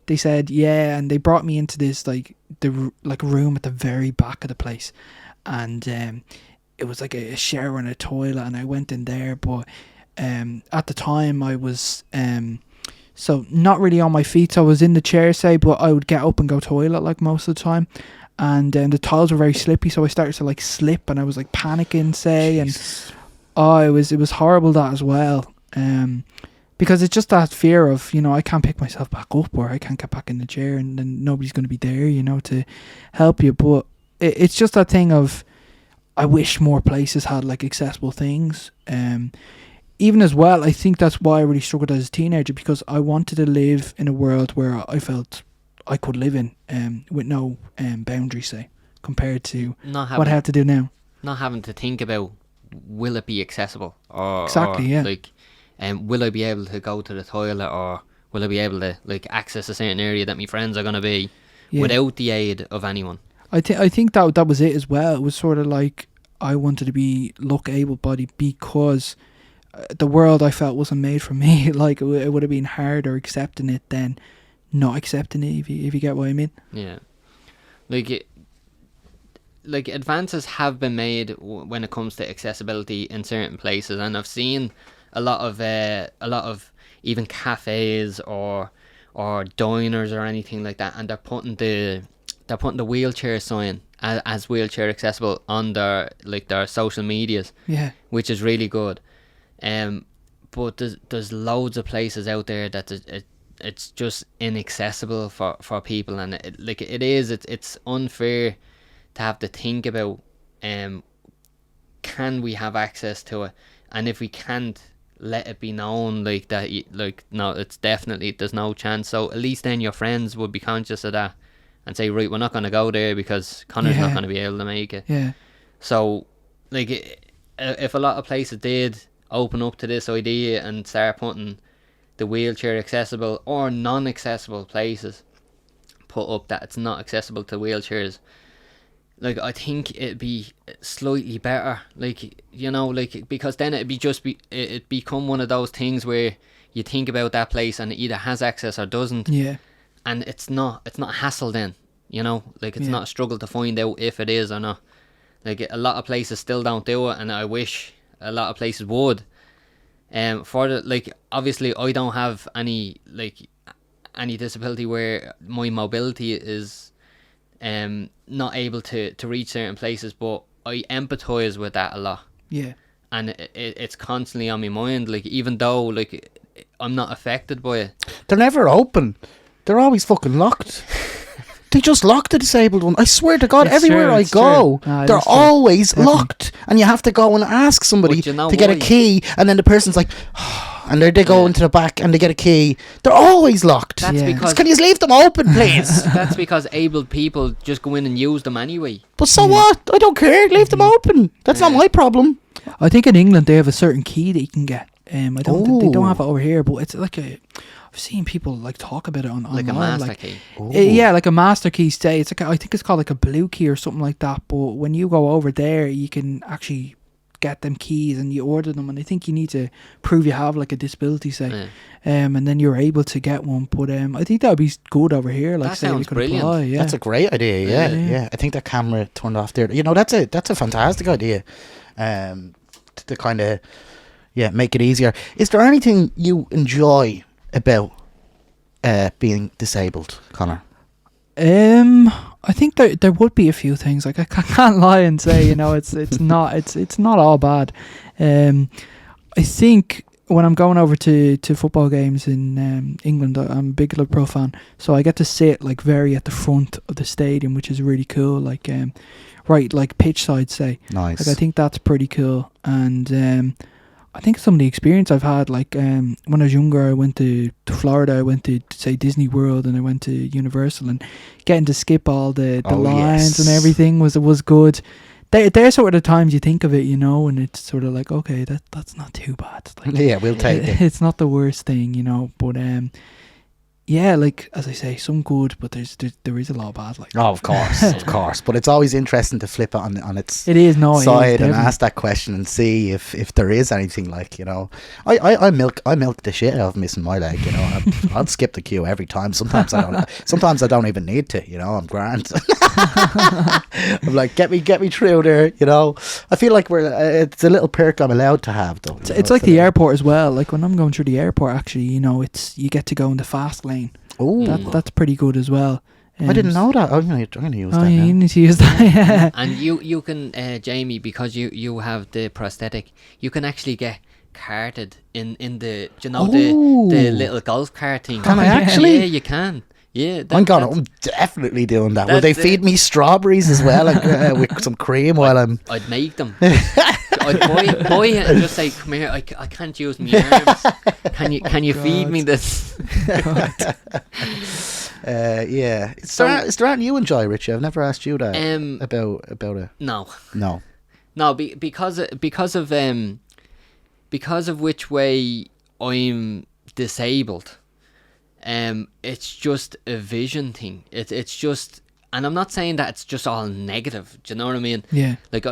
they said yeah, and they brought me into this like room at the very back of the place, and it was like a shower and a toilet, and I went in there. But at the time I was so not really on my feet, so I was in the chair, say, but I would get up and go toilet like most of the time. And the tiles were very slippy, so I started to like slip, and I was like panicking, say. Jesus. And it was horrible, that as well, because it's just that fear of, I can't pick myself back up, or I can't get back in the chair, and then nobody's going to be there, to help you. But it's just that thing of, I wish more places had like accessible things. Even as well, I think that's why I really struggled as a teenager, because I wanted to live in a world where I felt I could live in, with no boundaries, say, compared to what I have to do now. Not having to think about will it be accessible, or Exactly, yeah. like, will I be able to go to the toilet, or will I be able to like access a certain area that my friends are gonna be without the aid of anyone? I think that was it as well. It was sort of like I wanted to look able-bodied because the world I felt wasn't made for me. Like it would have been harder accepting it than not accepting it, if you get what I mean. Yeah, like advances have been made when it comes to accessibility in certain places, and I've seen a lot of even cafes or diners or anything like that, and they're putting the wheelchair sign as wheelchair accessible on their social medias, which is really good. But there's loads of places out there that it's just inaccessible for people, and it's unfair to have to think about can we have access to it, and if we can't, let it be known like that. No, it's definitely, there's no chance. So at least then your friends would be conscious of that and say, right, we're not going to go there because Conor's not going to be able to make it. Yeah. So if a lot of places did open up to this idea and start putting the wheelchair accessible or non-accessible places, put up that it's not accessible to wheelchairs, I think it'd be slightly better, because then it'd become one of those things where you think about that place and it either has access or doesn't. Yeah. And it's not a hassle then, it's not a struggle to find out if it is or not. A lot of places still don't do it, and I wish a lot of places would. Obviously I don't have any disability where my mobility is not able to reach certain places, but I empathise with that a lot. Yeah. And it's constantly on my mind, even though I'm not affected by it. They're never open. They're always fucking locked. They just lock the disabled one. I swear to God, everywhere I go, they're always locked. And you have to go and ask somebody to get a key, and then the person's like, and they go into the back and they get a key. They're always locked. That's because... Can you leave them open, please? That's because able people just go in and use them anyway. But so what? I don't care. Leave them open. That's not my problem. I think in England they have a certain key that you can get. They don't have it over here, but it's like I've seen people talk about it on like online, a master key. Like a master key. Say it's I think it's called like a blue key or something like that. But when you go over there, you can actually get them keys and you order them, and I think you need to prove you have a disability, say, and then you're able to get one. But I think that would be good over here. That sounds brilliant. Apply, That's a great idea. Yeah. I think that camera turned off there. That's a fantastic idea. To kind of make it easier. Is there anything you enjoy about being disabled, Conor? I think there would be a few things. I can't lie and say it's not all bad. I think when I'm going over to football games in England, I'm a big Liverpool fan, so I get to sit very at the front of the stadium, which is really cool. Pitch side, say. Nice. I think that's pretty cool, and I think some of the experience I've had, when I was younger, I went to Florida, I went to, say, Disney World, and I went to Universal, and getting to skip all the lines and everything was good. They're sort of the times you think of it, and it's sort of okay, that's not too bad. We'll take it. It's not the worst thing, but as I say, some good, but there is a lot of bad. Of course. But it's always interesting to flip it on its side and ask that question and see if there is anything I milk the shit out of missing my leg. I'll skip the queue every time. Sometimes I don't. Sometimes I don't even need to. I'm grand. I'm like, get me through there. I feel like it's a little perk I'm allowed to have though. It's like the airport as well. When I'm going through the airport, actually, you get to go in the fast lane. Oh, that's pretty good as well. I didn't know that. I'm gonna use that. You need to use that. Yeah. And you can, Jamie, because you have the prosthetic, you can actually get carted in the the little golf cart thing. Can I actually? Yeah, you can. Yeah, I'm definitely doing that. Will they feed me strawberries as well, with some cream while I'm? I'd make them. I'd buy it and just say, "Come here, I can't use my arms. Can you feed me this?" Is there anything you enjoy, Richie? I've never asked you that about it. No. No, because of which way I'm disabled. It's just a vision thing. It's just, and I'm not saying that it's just all negative. Do you know what I mean? Yeah. Like,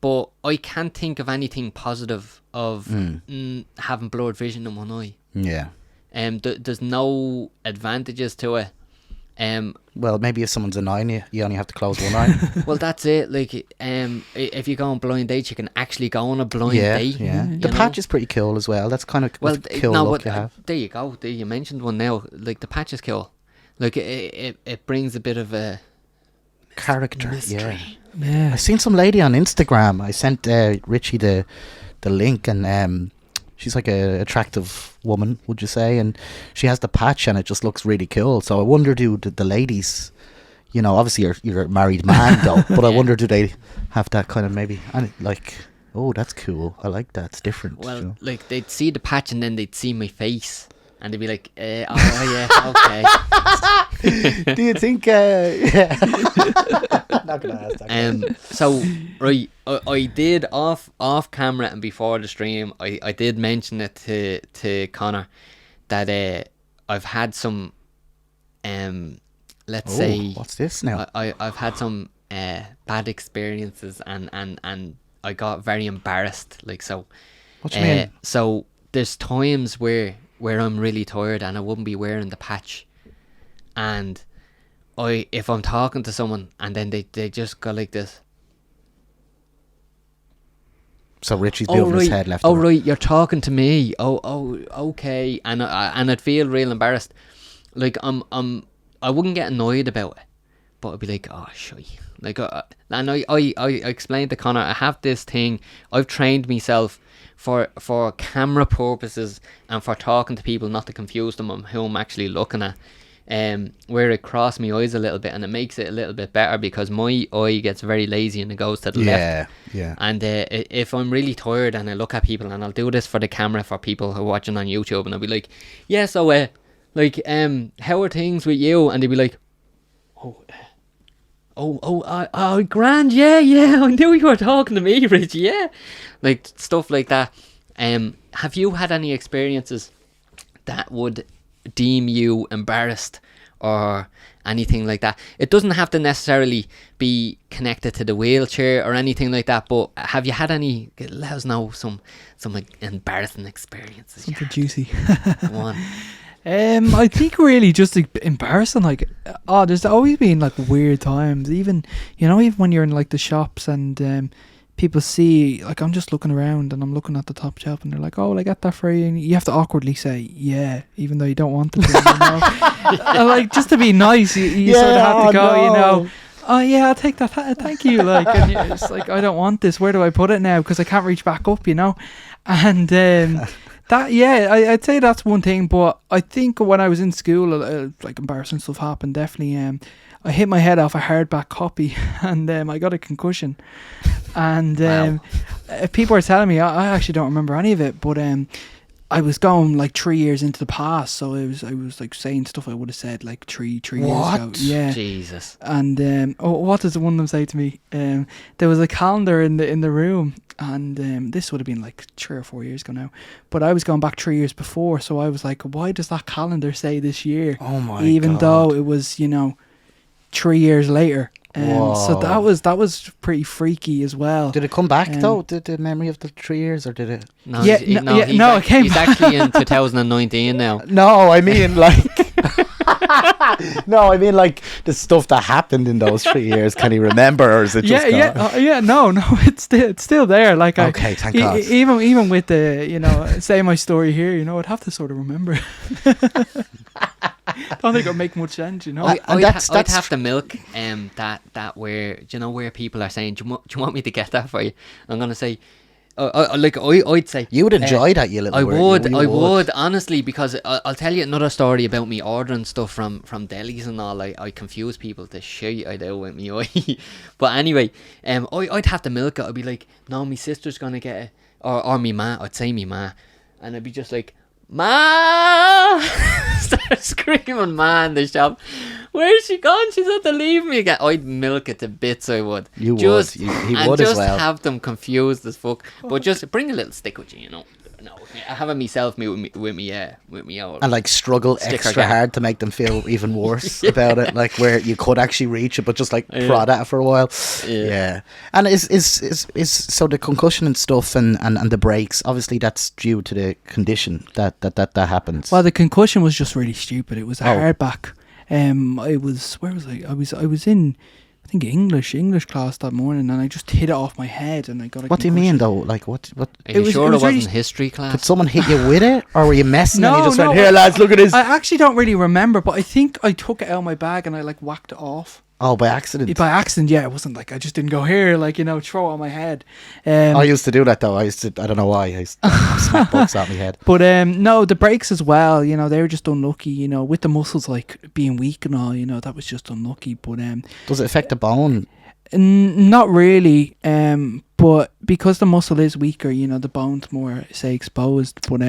but I can't think of anything positive of having blurred vision in one eye. Yeah. There's no advantages to it. Well, maybe if someone's annoying you, you only have to close one eye. Well, that's it. Like, if you go on blind dates, you can actually go on a blind date. Yeah. you The know? patch is pretty cool as well. That's kind of cool no, look but you have. there you go. You mentioned one now. Like, the patch is cool. Like, it brings a bit of a Character. mystery. Yeah. I seen some lady on Instagram. I sent Richie the link, and she's like a attractive woman, would you say? And she has the patch, and it just looks really cool. So I wonder, do the ladies, you know, obviously you're a married man though, but I wonder, do they have that kind of maybe, and like, oh, that's cool. I like that. It's different. Well, you know? like, they'd see the patch and then they'd see my face. And they'd be like, oh, yeah, okay. Do you think? Yeah. Not gonna ask that. So, right, I did off camera and before the stream, I did mention it to Conor that I've had some, let's say, what's this now? I've had some bad experiences and I got very embarrassed. Like, so, What you mean? so there's times where I'm really tired and I wouldn't be wearing the patch, and if I'm talking to someone and then they just go like this. So Richie's moving his head left. Oh, and right. right, you're talking to me. Oh, okay. And I'd feel real embarrassed. Like, I wouldn't get annoyed about it, but I'd be like, oh, shy. Like, and I explained to Conor, I have this thing. I've trained myself for camera purposes and for talking to people, not to confuse them on who I'm actually looking at. Where it crossed my eyes a little bit, and it makes it a little bit better because my eye gets very lazy and it goes to the left. Yeah. And if I'm really tired and I look at people, and I'll do this for the camera for people who are watching on YouTube, and I'll be like, yeah, so how are things with you? And they'll be like, oh, grand, yeah, I knew you were talking to me, Richie, yeah. Like, stuff like that. Have you had any experiences that would deem you embarrassed or anything like that? It doesn't have to necessarily be connected to the wheelchair or anything like that, but have you had any, let us know some like embarrassing experiences. Something juicy. Come on. I think really just like embarrassing. Like, there's always been like weird times. Even when you're in like the shops and people see, like, I'm just looking around and I'm looking at the top shelf and they're like, oh, will I get that for you? And you have to awkwardly say yeah, even though you don't want to. And, like, just to be nice, you sort of have to go. Oh yeah, I'll take that. Thank you. Like, and it's like, I don't want this. Where do I put it now? Because I can't reach back up. And that, yeah, I'd say that's one thing. But I think when I was in school, like, embarrassing stuff happened. Definitely. I hit my head off a hardback copy, and I got a concussion. And Wow. People are telling me, I actually don't remember any of it, but I was going like 3 years into the past, so I was like saying stuff I would have said like three years ago. Yeah. Jesus. And what does one of them say to me? There was a calendar in the room, and this would have been like 3 or 4 years ago now. But I was going back 3 years before, so I was like, why does that calendar say this year? Oh my Even God. though it was 3 years later. So Whoa. that was pretty freaky as well. Did it come back though? Did the memory of the 3 years, or did it? No, Yeah, it came he's back. actually in 2019 now. No, I mean like. No, I mean like the stuff that happened in those 3 years. Can you remember, or is it just gone? No, it's still there. Like, Okay, thank God. Even with the say my story here, I'd have to sort of remember. Don't think it'll make much sense, I'd have to milk that where people are saying, do you want me to get that for you? I'm gonna say, I'd say You would enjoy that, you little. I word. would, You I would honestly, because I'll tell you another story about me ordering stuff from delis and all. I confuse people to shit I do with me eye. But anyway, I'd have to milk it. I'd be like, no, my sister's gonna get it, or me ma. I'd say me ma, and I'd be just like, ma, start screaming ma in the shop. Where's she gone? She's had to leave me again. I'd milk it to bits, I would. You just, would. He and would just as well. have them confused as fuck. But just bring a little stick with you, you know. No, I have it myself with me old. And like struggle Sticker extra gang. hard to make them feel even worse about it, like where you could actually reach it, but just like prod at it for a while. Yeah. And is so the concussion and stuff and the breaks, obviously that's due to the condition that happens. Well, the concussion was just really stupid. It was a hard back. Where was I? I was in, I think English class that morning, and I just hit it off my head, and I got a What do you concussion. mean though? Like what? Are you sure it it was really wasn't history class? Did someone hit you with it, or were you messing and you just went, No, "Here, lads, look at this"? I actually don't really remember, but I think I took it out of my bag and I like whacked it off. Oh, by accident. By accident, yeah. It wasn't like I just didn't go here, like, you know, throw it on my head. I used to do that though. I don't know why. I used to smack books at my head. But no, the breaks as well, you know, they were just unlucky, you know, with the muscles like being weak and all, you know, that was just unlucky. But Does it affect the bone? not really, but because the muscle is weaker, you know, the bone's more, say, exposed. But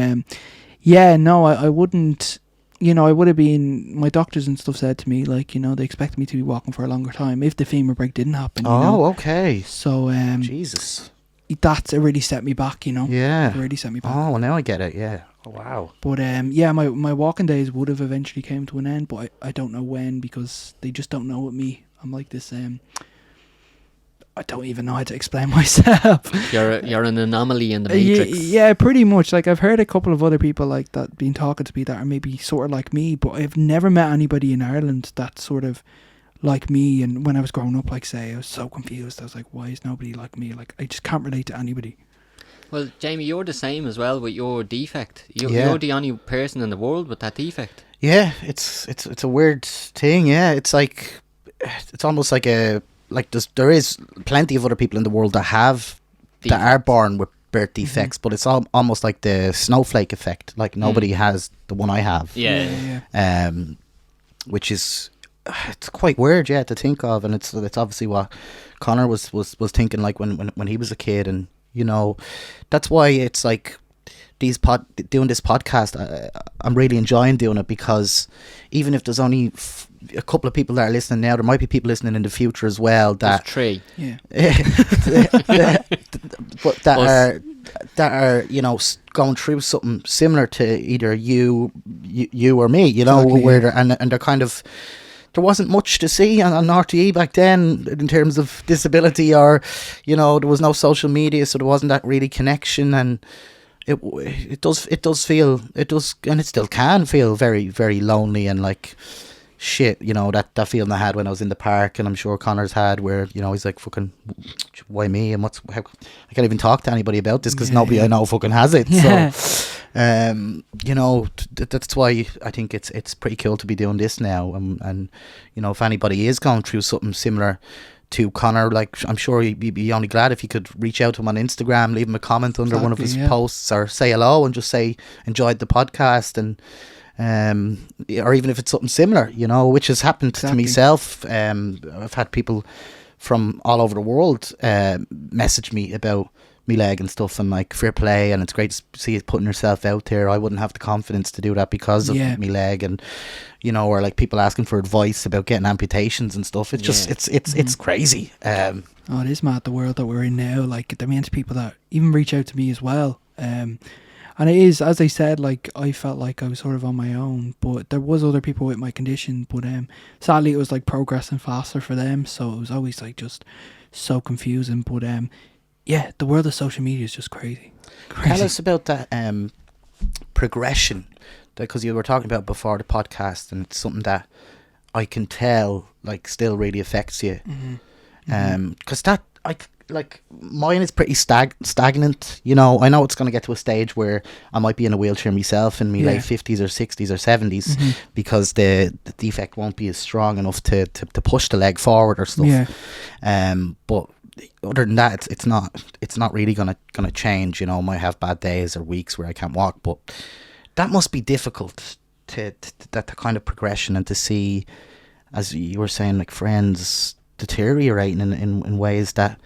yeah, no, I wouldn't, you know, I would have been, my doctors and stuff said to me, like, you know, they expect me to be walking for a longer time if the femur break didn't happen. You know? Okay. So Jesus. It really set me back, you know. Yeah. It really set me back. Oh, well, now I get it. Yeah. Oh, wow. But yeah, my walking days would have eventually came to an end, but I don't know when, because they just don't know with me. I'm like this. I don't even know how to explain myself. You're an anomaly in the matrix. Yeah, pretty much. Like, I've heard a couple of other people like that been talking to me that are maybe sort of like me, but I've never met anybody in Ireland that's sort of like me. And when I was growing up, like, say, I was so confused. I was like, why is nobody like me? Like, I just can't relate to anybody. Well, Jamie, you're the same as well with your defect. You're the only person in the world with that defect. Yeah, it's a weird thing. Yeah, it's like, it's almost like there is plenty of other people in the world that have that are born with birth defects, but it's almost like the snowflake effect. Like nobody has the one I have. Yeah. Which is it's quite weird, yeah, to think of, and it's obviously what Conor was thinking like when he was a kid, and you know, that's why it's like doing this podcast. I'm really enjoying doing it, because even if there's only a couple of people that are listening now, there might be people listening in the future as well that There's 3. Yeah. but that are you know going through something similar to either you or me, you know, Exactly, where they're kind of, there wasn't much to see on RTE back then in terms of disability, or you know, there was no social media, so there wasn't that really connection, and it does feel, and it still can feel very, very lonely and like shit, you know, that feeling I had when I was in the park, and I'm sure Connor's had, where, you know, he's like, fucking, why me, and I can't even talk to anybody about this, because nobody I know fucking has it. So you know, that's why I think it's pretty cool to be doing this now, and you know, if anybody is going through something similar to Conor, like, I'm sure he'd be only glad if you could reach out to him on Instagram, leave him a comment under one of his posts, or say hello and just say enjoyed the podcast, and or even if it's something similar, you know, which has happened to myself. I've had people from all over the world message me about me leg and stuff, and like, fair play, and it's great to see you putting yourself out there. I wouldn't have the confidence to do that because of me leg, and you know, or like people asking for advice about getting amputations and stuff. It's just it's crazy. Oh, it is mad, the world that we're in now. Like, the amount of people that even reach out to me as well. And it is, as I said, like, I felt like I was sort of on my own, but there was other people with my condition, but sadly it was like progressing faster for them, so it was always like just so confusing. But yeah, the world of social media is just crazy. Tell us about that progression, because you were talking about before the podcast, and it's something that I can tell like still really affects you. Because that, like, mine is pretty stagnant, you know. I know it's going to get to a stage where I might be in a wheelchair myself in my late 50s or 60s or 70s, because the defect won't be as strong enough to push the leg forward or stuff. But other than that, it's not really gonna change, you know. I might have bad days or weeks where I can't walk, but that must be difficult to that kind of progression, and to see, as you were saying, like, friends deteriorating in ways that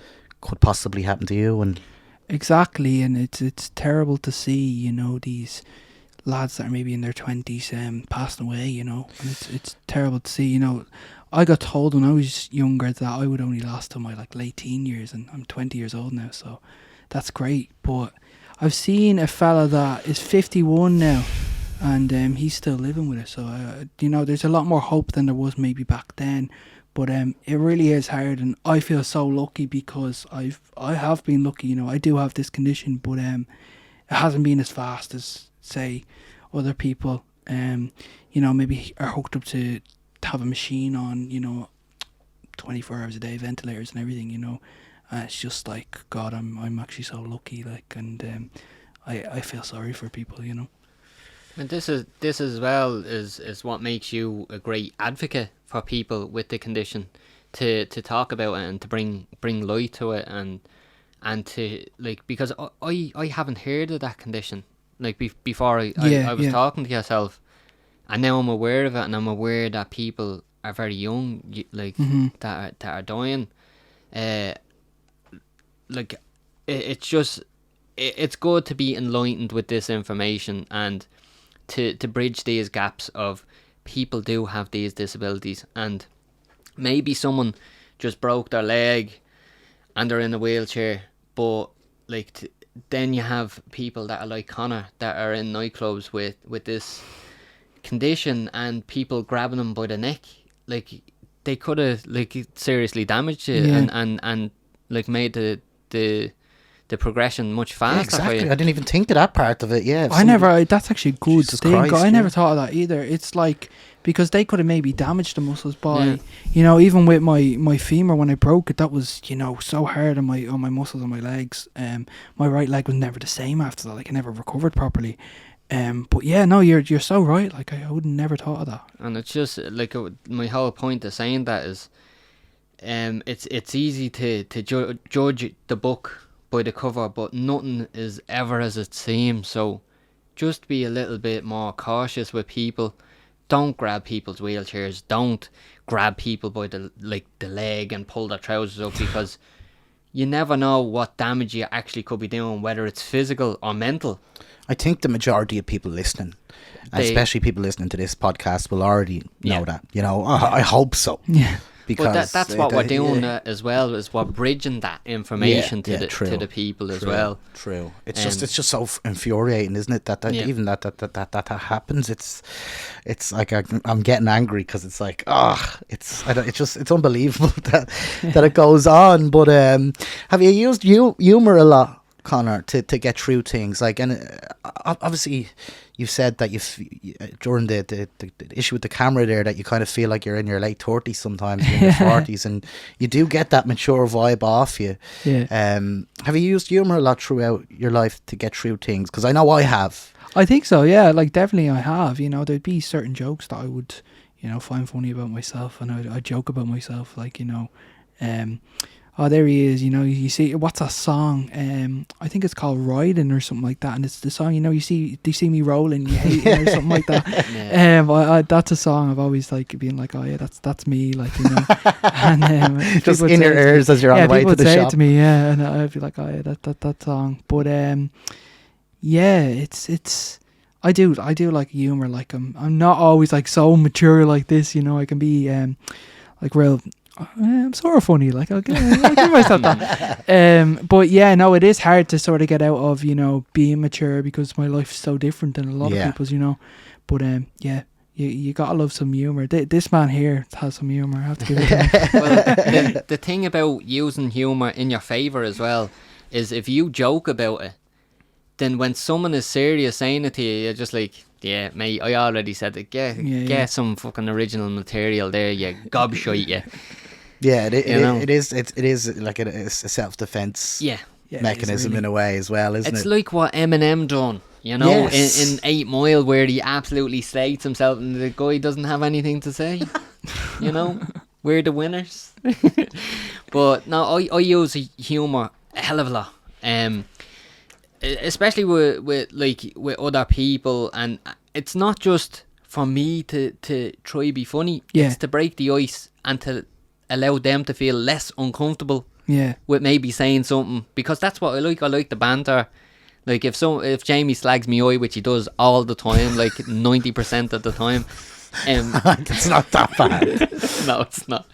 could possibly happen to you. And exactly, and it's terrible to see, you know, these, lads that are maybe in their 20s passing away, you know, and it's terrible to see, you know. I got told when I was younger that I would only last till my like late teen years, and I'm 20 years old now, so that's great. But I've seen a fella that is 51 now, and he's still living with it. So you know, there's a lot more hope than there was maybe back then. But it really is hard, and I feel so lucky because I have been lucky. You know, I do have this condition, but it hasn't been as fast as say other people. You know, maybe are hooked up to have a machine on, you know, 24 hours a day, ventilators and everything, you know. It's just like, God, I'm actually so lucky, like, and I feel sorry for people, you know. And this as well is what makes you a great advocate for people with the condition, to talk about it and to bring light to it, and to, like, because I haven't heard of that condition, like, before I was talking to yourself. And now I'm aware of it, and I'm aware that people are very young, like, that are dying. Like, it's just, it's good to be enlightened with this information, and to bridge these gaps of people do have these disabilities, and maybe someone just broke their leg and they're in a wheelchair, but like then you have people that are like Conor that are in nightclubs with this condition, and people grabbing them by the neck, like they could have like seriously damaged it, and like made the progression much faster. Yeah, exactly. I didn't even think of that part of it. Yeah, that's actually a good Jesus thing. Christ, I never thought of that either. It's like, because they could have maybe damaged the muscles by, you know, even with my femur when I broke it, that was, you know, so hard on my muscles on my legs. My right leg was never the same after that. Like, I never recovered properly. But yeah, no, you're so right. Like, I would never thought of that. And it's just like my whole point of saying that is, it's easy to judge the book by the cover, but nothing is ever as it seems. So just be a little bit more cautious with people. Don't grab people's wheelchairs. Don't grab people by the leg and pull their trousers up, because you never know what damage you actually could be doing, whether it's physical or mental. I think the majority of people listening, especially people listening to this podcast, will already know that. You know, I hope so. Yeah. Because that's what we're doing as well, is we're bridging that information to the people as well. True. It's just so infuriating, isn't it? That even that happens. It's like I'm getting angry, because it's like, it's unbelievable that it goes on. But have you used humor a lot, Conor, to get through things? Like, and obviously you said that during the issue with the camera there, that you kind of feel like you're in your late 30s sometimes, in your 40s, and you do get that mature vibe off you. Yeah. Have you used humor a lot throughout your life to get through things? Because I know I have. I think so, yeah. Like, definitely I have. You know, there'd be certain jokes that I would, you know, find funny about myself, and I'd joke about myself, like, you know, oh, there he is, you know, you see, what's that song? I think it's called Riding or something like that, and it's the song, you know, you see me rolling, you hate it, or something like that. That's a song I've always, like, being like, oh yeah, that's me, like, you know. And just in your ears as you're on the way to the shop. People would say it to me, yeah, and I'd be like, oh yeah, that song. But yeah, it's I do like humor. Like, I'm not always like so mature like this, you know. I can be like real. I'm sort of funny, like I'll give myself that. But yeah, no, it is hard to sort of get out of, you know, being mature, because my life's so different than a lot of people's, you know. But yeah, you gotta love some humor. This man here has some humor, I have to give it to him. Well, the thing about using humor in your favour as well is, if you joke about it, then when someone is serious saying it to you, you're just like, yeah, mate, I already said it. Get some fucking original material there, you gobshite, you. Yeah, it is like a self-defense mechanism in a way as well, isn't it? It's like what Eminem done, you know, in 8 Mile, where he absolutely slates himself and the guy doesn't have anything to say. You know, we're the winners. But no, I use humour a hell of a lot, especially with other people, and it's not just for me to try be funny. It's to break the ice and to allow them to feel less uncomfortable with maybe saying something, because that's what I like. I like the banter, Like if Jamie slags me eye, which he does all the time, like 90% of the time, It's not that bad. no, it's not.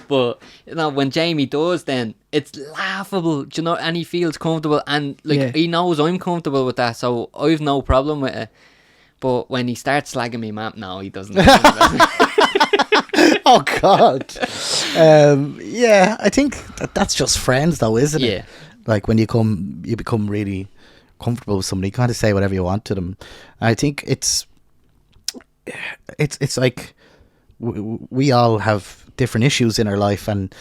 But when Jamie does, then it's laughable, do you know, and he feels comfortable, and like he knows I'm comfortable with that, so I've no problem with it. But when he starts slagging me, man, no, he doesn't. Oh God. Yeah, I think that's just friends, though, isn't it? Yeah. Like when you become really comfortable with somebody, you kind of say whatever you want to them. I think it's like we all have different issues in our life, and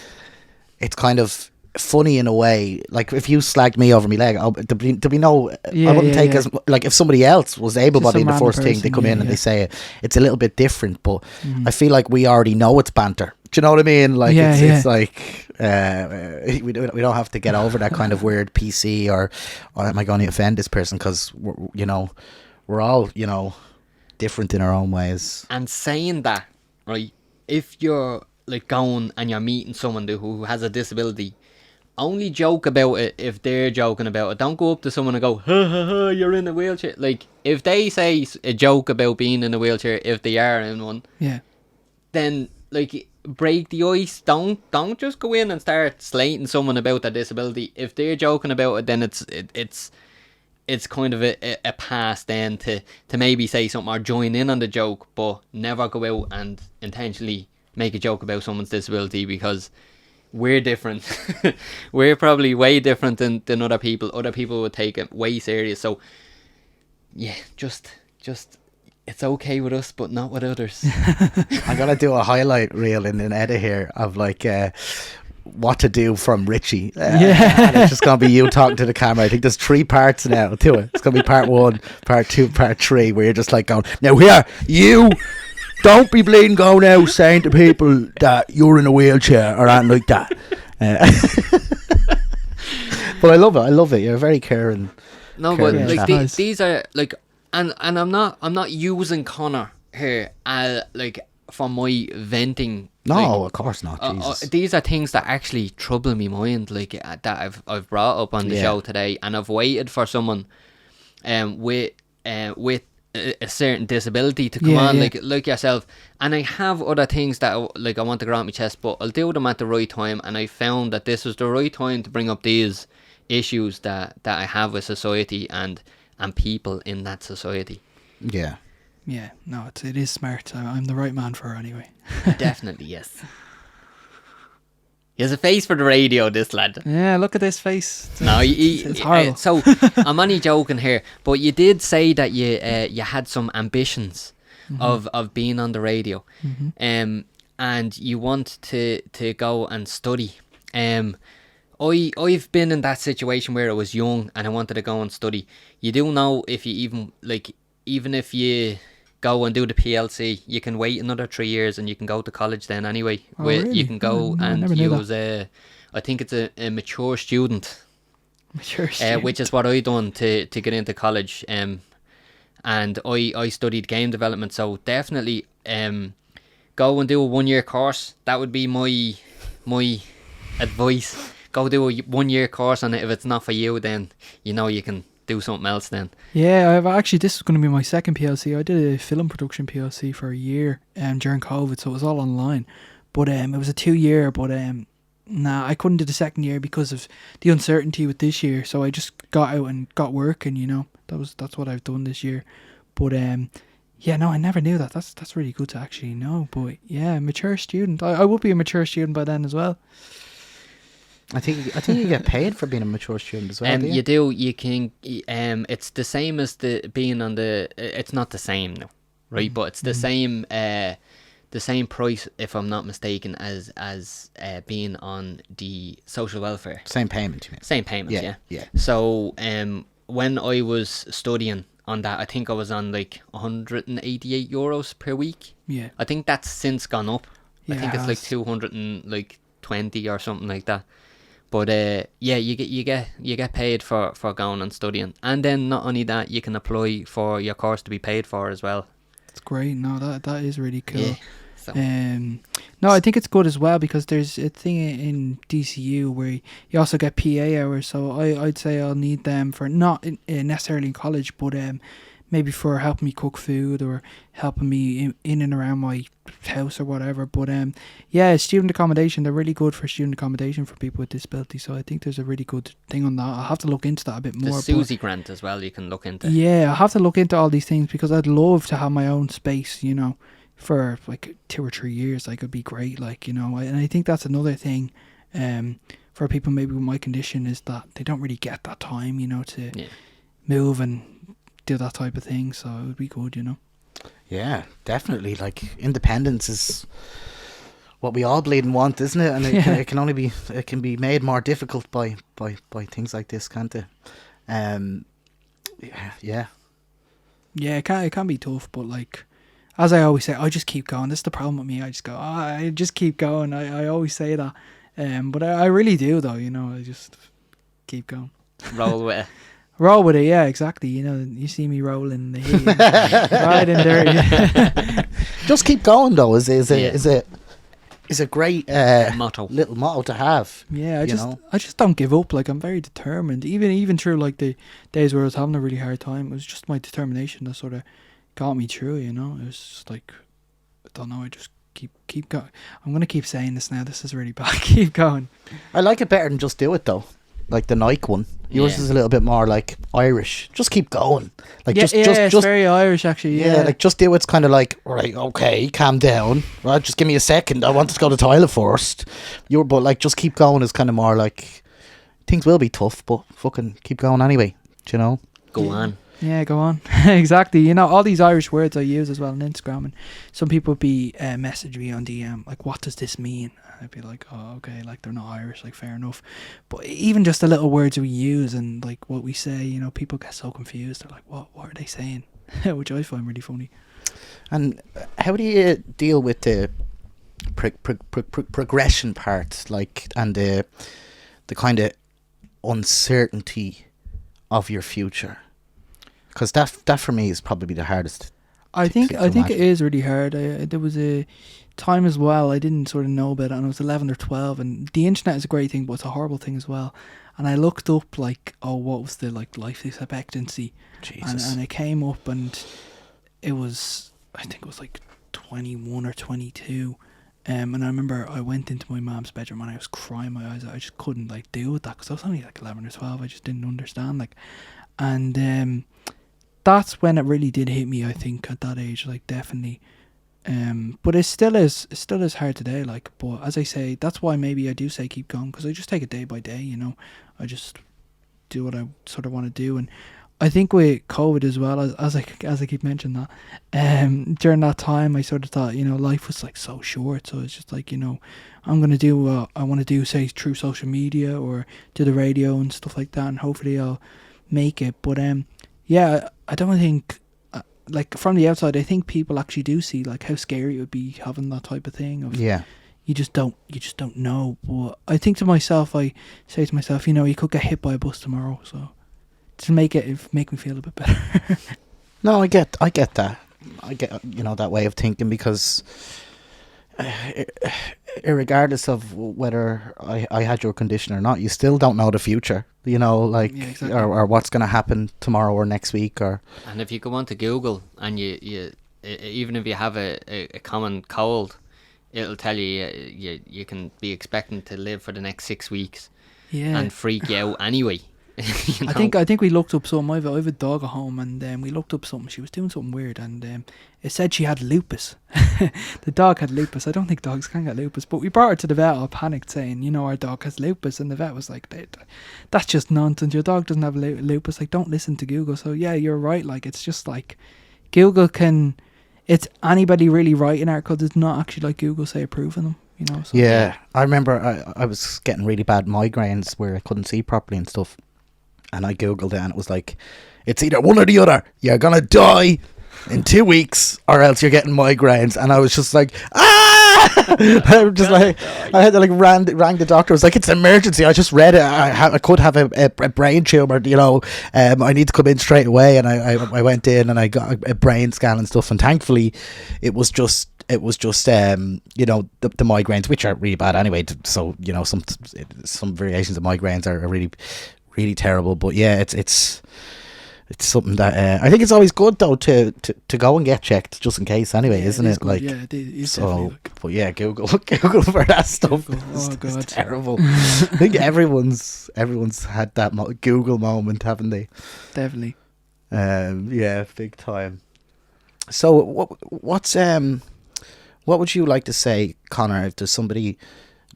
it's kind of funny in a way. Like if you slagged me over my leg, there'd be no. I wouldn't take as like if somebody else was able-bodied. The first thing they come in and they say it, it's a little bit different. But I feel like we already know it's banter. Do you know what I mean? Like it's like we don't have to get over that kind of weird PC or am I going to offend this person, because we're all different in our own ways. And saying that, right, if you're like going and you're meeting someone who has a disability, only joke about it if they're joking about it. Don't go up to someone and go, ha ha ha, you're in a wheelchair. Like if they say a joke about being in a wheelchair, if they are in one, then like break the ice. Don't just go in and start slating someone about their disability. If they're joking about it, then it's kind of a pass then to maybe say something or join in on the joke, but never go out and intentionally make a joke about someone's disability, because we're different. We're probably way different than other people. Other people would take it way serious. So yeah, just it's okay with us, but not with others. I'm gonna do a highlight reel in an edit here of like what to do from Richie. And it's just gonna be you talking to the camera. I think there's 3 parts now to it. It's gonna be part 1, part 2, part 3, where you're just like going, now here, you don't be bleeding going out saying to people that you're in a wheelchair or anything like that. But I love it. You're very caring. No, but like these are like, and I'm not using Conor here like for my venting. No, like, of course not. Jesus. These are things that actually trouble me mind, like that I've brought up on the show today, and I've waited for someone with a certain disability to come on, like yourself, and I have other things that like I want to get off my chest, but I'll do them at the right time, and I found that this was the right time to bring up these issues that I have with society and people in that society. Yeah, no, it is smart. I'm the right man for her anyway. Definitely, yes. He has a face for the radio, this lad. Yeah, look at this face. No, it's horrible. So I'm only joking here, but you did say that you had some ambitions of being on the radio, and you want to go and study. I've been in that situation where I was young and I wanted to go and study. You do know if you even if you go and do the PLC, you can wait another 3 years and you can go to college then anyway. Really? You can go and use I think it's a mature student. Which is what I done to get into college. And I studied game development, so definitely go and do a 1-year course. That would be my advice. Go do a 1-year course on it. If it's not for you, then you can do something else then. Yeah, I've actually, this is going to be my second PLC. I did a film production PLC for a year during COVID, so it was all online. But it was a 2-year, but I couldn't do the second year because of the uncertainty with this year. So I just got out and got working, that's what I've done this year. But yeah, no, I never knew that. That's really good to actually know. But yeah, mature student. I would be a mature student by then as well. I think you get paid for being a mature student as well. Do you? You do. You can. It's the same as the being on the. It's not the same now, right? But it's the same. The same price, if I'm not mistaken, as being on the social welfare. Same payment, you mean? Same payment, yeah. So when I was studying on that, I think I was on like €188 per week. Yeah. I think that's since gone up. Yeah, I think it's like 220 or something like that. But yeah, you get paid for going and studying, and then not only that, you can apply for your course to be paid for as well. That's great. No, that is really cool. Yeah, so. No, I think it's good as well because there's a thing in DCU where you also get PA hours. So I'd say I'll need them for not necessarily in college, but maybe for helping me cook food or helping me in and around my house or whatever. But yeah, student accommodation, they're really good for student accommodation for people with disabilities. So I think there's a really good thing on that. I'll have to look into that a bit more. The Susie grant as well you can look into. Yeah, I'll have to look into all these things because I'd love to have my own space, you know, for like 2 or 3 years. Like, it'd be great, like, you know. And I think that's another thing for people maybe with my condition is that they don't really get that time, you know, to move and do that type of thing. So it would be good, you know. Yeah, definitely. Like, independence is what we all bleed and want, isn't it? And it can only be, it can be made more difficult by things like this, can't it? Yeah, it can be tough, but like, as I always say, I just keep going. This is the problem with me. I just go, I just keep going. I always say that, but I really do, though. You know, I just keep going. Roll with it. Roll with it, yeah, exactly. You know, you see me rolling the heat, right in there. Yeah. Just keep going, though. Is a great motto, little motto to have. Yeah, I just don't give up. Like, I'm very determined. Even through like the days where I was having a really hard time, it was just my determination that sort of got me through. You know, it was just like, I don't know. I just keep going. I'm gonna keep saying this now. This is really bad. Keep going. I like it better than just do it though. Like the Nike one. Yours is a little bit more like Irish. Just keep going. Like it's very Irish actually. Yeah, like just do it. It's kind of like, right, okay, calm down. Right, just give me a second. I want to go to the toilet first. But like, just keep going is kind of more like, things will be tough, but fucking keep going anyway. Do you know? Go on. Yeah, go on. Exactly. You know, all these Irish words I use as well on Instagram, and some people would be message me on DM like, what does this mean? And I'd be like, oh, okay, like, they're not Irish, like, fair enough. But even just the little words we use and like what we say, you know, people get so confused. They're like, what are they saying? Which I find really funny. And how do you deal with the progression part, like, and the kind of uncertainty of your future? Because that for me is probably the hardest. I think it is really hard. There was a time as well I didn't sort of know about it, and I was 11 or 12, and the internet is a great thing, but it's a horrible thing as well. And I looked up like, what was the like life expectancy? Jesus. And it came up, and it was, I think it was like 21 or 22. And I remember I went into my mom's bedroom and I was crying my eyes out. I just couldn't like deal with that because I was only like 11 or 12. I just didn't understand, like, and that's when it really did hit me, I think, at that age, like, definitely. But it still is hard today, like, but as I say, that's why maybe I do say keep going, because I just take it day by day, you know. I just do what I sort of want to do. And I think with COVID as well, as I keep mentioning that, during that time I sort of thought, you know, life was like so short, so it's just like, you know, I'm going to do what I want to do, say through social media or do the radio and stuff like that, and hopefully I'll make it. But yeah, I don't think, like, from the outside, I think people actually do see like how scary it would be having that type of thing. Of, you just don't know. But I think to myself, I say to myself, you know, you could get hit by a bus tomorrow, so to make me feel a bit better. No, I get that. I get, you know, that way of thinking, because regardless of whether I had your condition or not, you still don't know the future, you know, like, exactly. or what's going to happen tomorrow or next week. And if you go onto Google and you even if you have a common cold, it'll tell you you can be expecting to live for the next 6 weeks, and freak you out anyway. You know? I think we looked up something. I have a dog at home, and we looked up something. She was doing something weird, and it said she had lupus. The dog had lupus. I don't think dogs can get lupus, but we brought her to the vet, all panicked, saying, you know, our dog has lupus, and the vet was like, that's just nonsense. Your dog doesn't have lupus. Like, don't listen to Google. So yeah, you're right. Like, it's just like Google it's anybody really writing articles. It's not actually like Google say approving them. You know. So. Yeah, I remember I was getting really bad migraines where I couldn't see properly and stuff. And I Googled it, and it was like, it's either one or the other. You're going to die in 2 weeks, or else you're getting migraines. And I was just like, I was just like, I had to like rang the doctor. I was like, it's an emergency. I just read it. I could have a brain tumor, you know. I need to come in straight away. And I went in and I got a brain scan and stuff. And thankfully, it was just it was just the migraines, which are really bad anyway. So some variations of migraines are really, really terrible. But yeah, it's something that I think it's always good though to go and get checked just in case anyway, isn't it? Good. Like, yeah, it is so, definitely, like, but yeah, Google for that stuff. Google. Oh, God. It's terrible. I think everyone's had that Google moment, haven't they? definitely. Yeah, big time. So what would you like to say, Conor, if there's somebody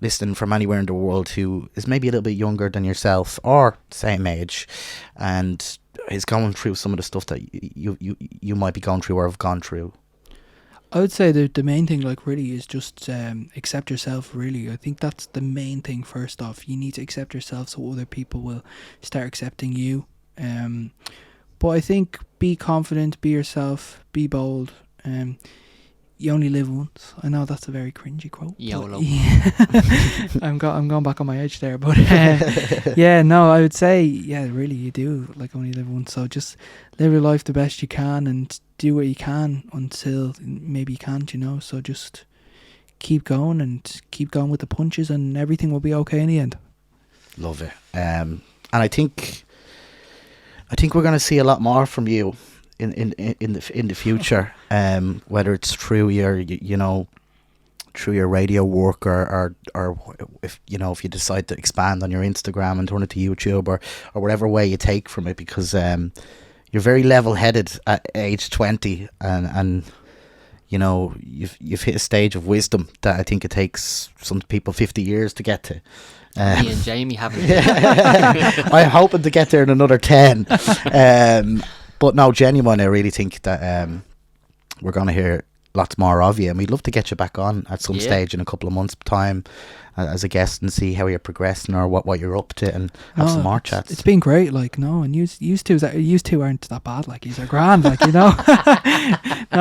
listening from anywhere in the world who is maybe a little bit younger than yourself or same age and is going through some of the stuff that you might be going through or have gone through? I would say the main thing, like, really is just accept yourself, really. I think that's the main thing. First off, you need to accept yourself so other people will start accepting you. But I think be confident, be yourself, be bold. You only live once. I know that's a very cringy quote. YOLO. I'm going back on my edge there, but yeah, no, I would say, yeah, really, you do like only live once. So just live your life the best you can and do what you can until maybe you can't. So just keep going and keep going with the punches, and everything will be okay in the end. Love it. And I think we're going to see a lot more from you in the future, whether it's through your through your radio work or if you decide to expand on your Instagram and turn it to YouTube or whatever way you take from it, because you're very level-headed at age 20 and you've hit a stage of wisdom that I think it takes some people 50 years to get to. Me and Jamie haven't. I'm hoping to get there in another 10. But no, genuine, I really think that we're going to hear lots more of you, and we'd love to get you back on at some stage in a couple of months' time as a guest and see how you're progressing or what you're up to, and have some more chats. It's been great, like, and you two aren't that bad, like, you're grand, like, no,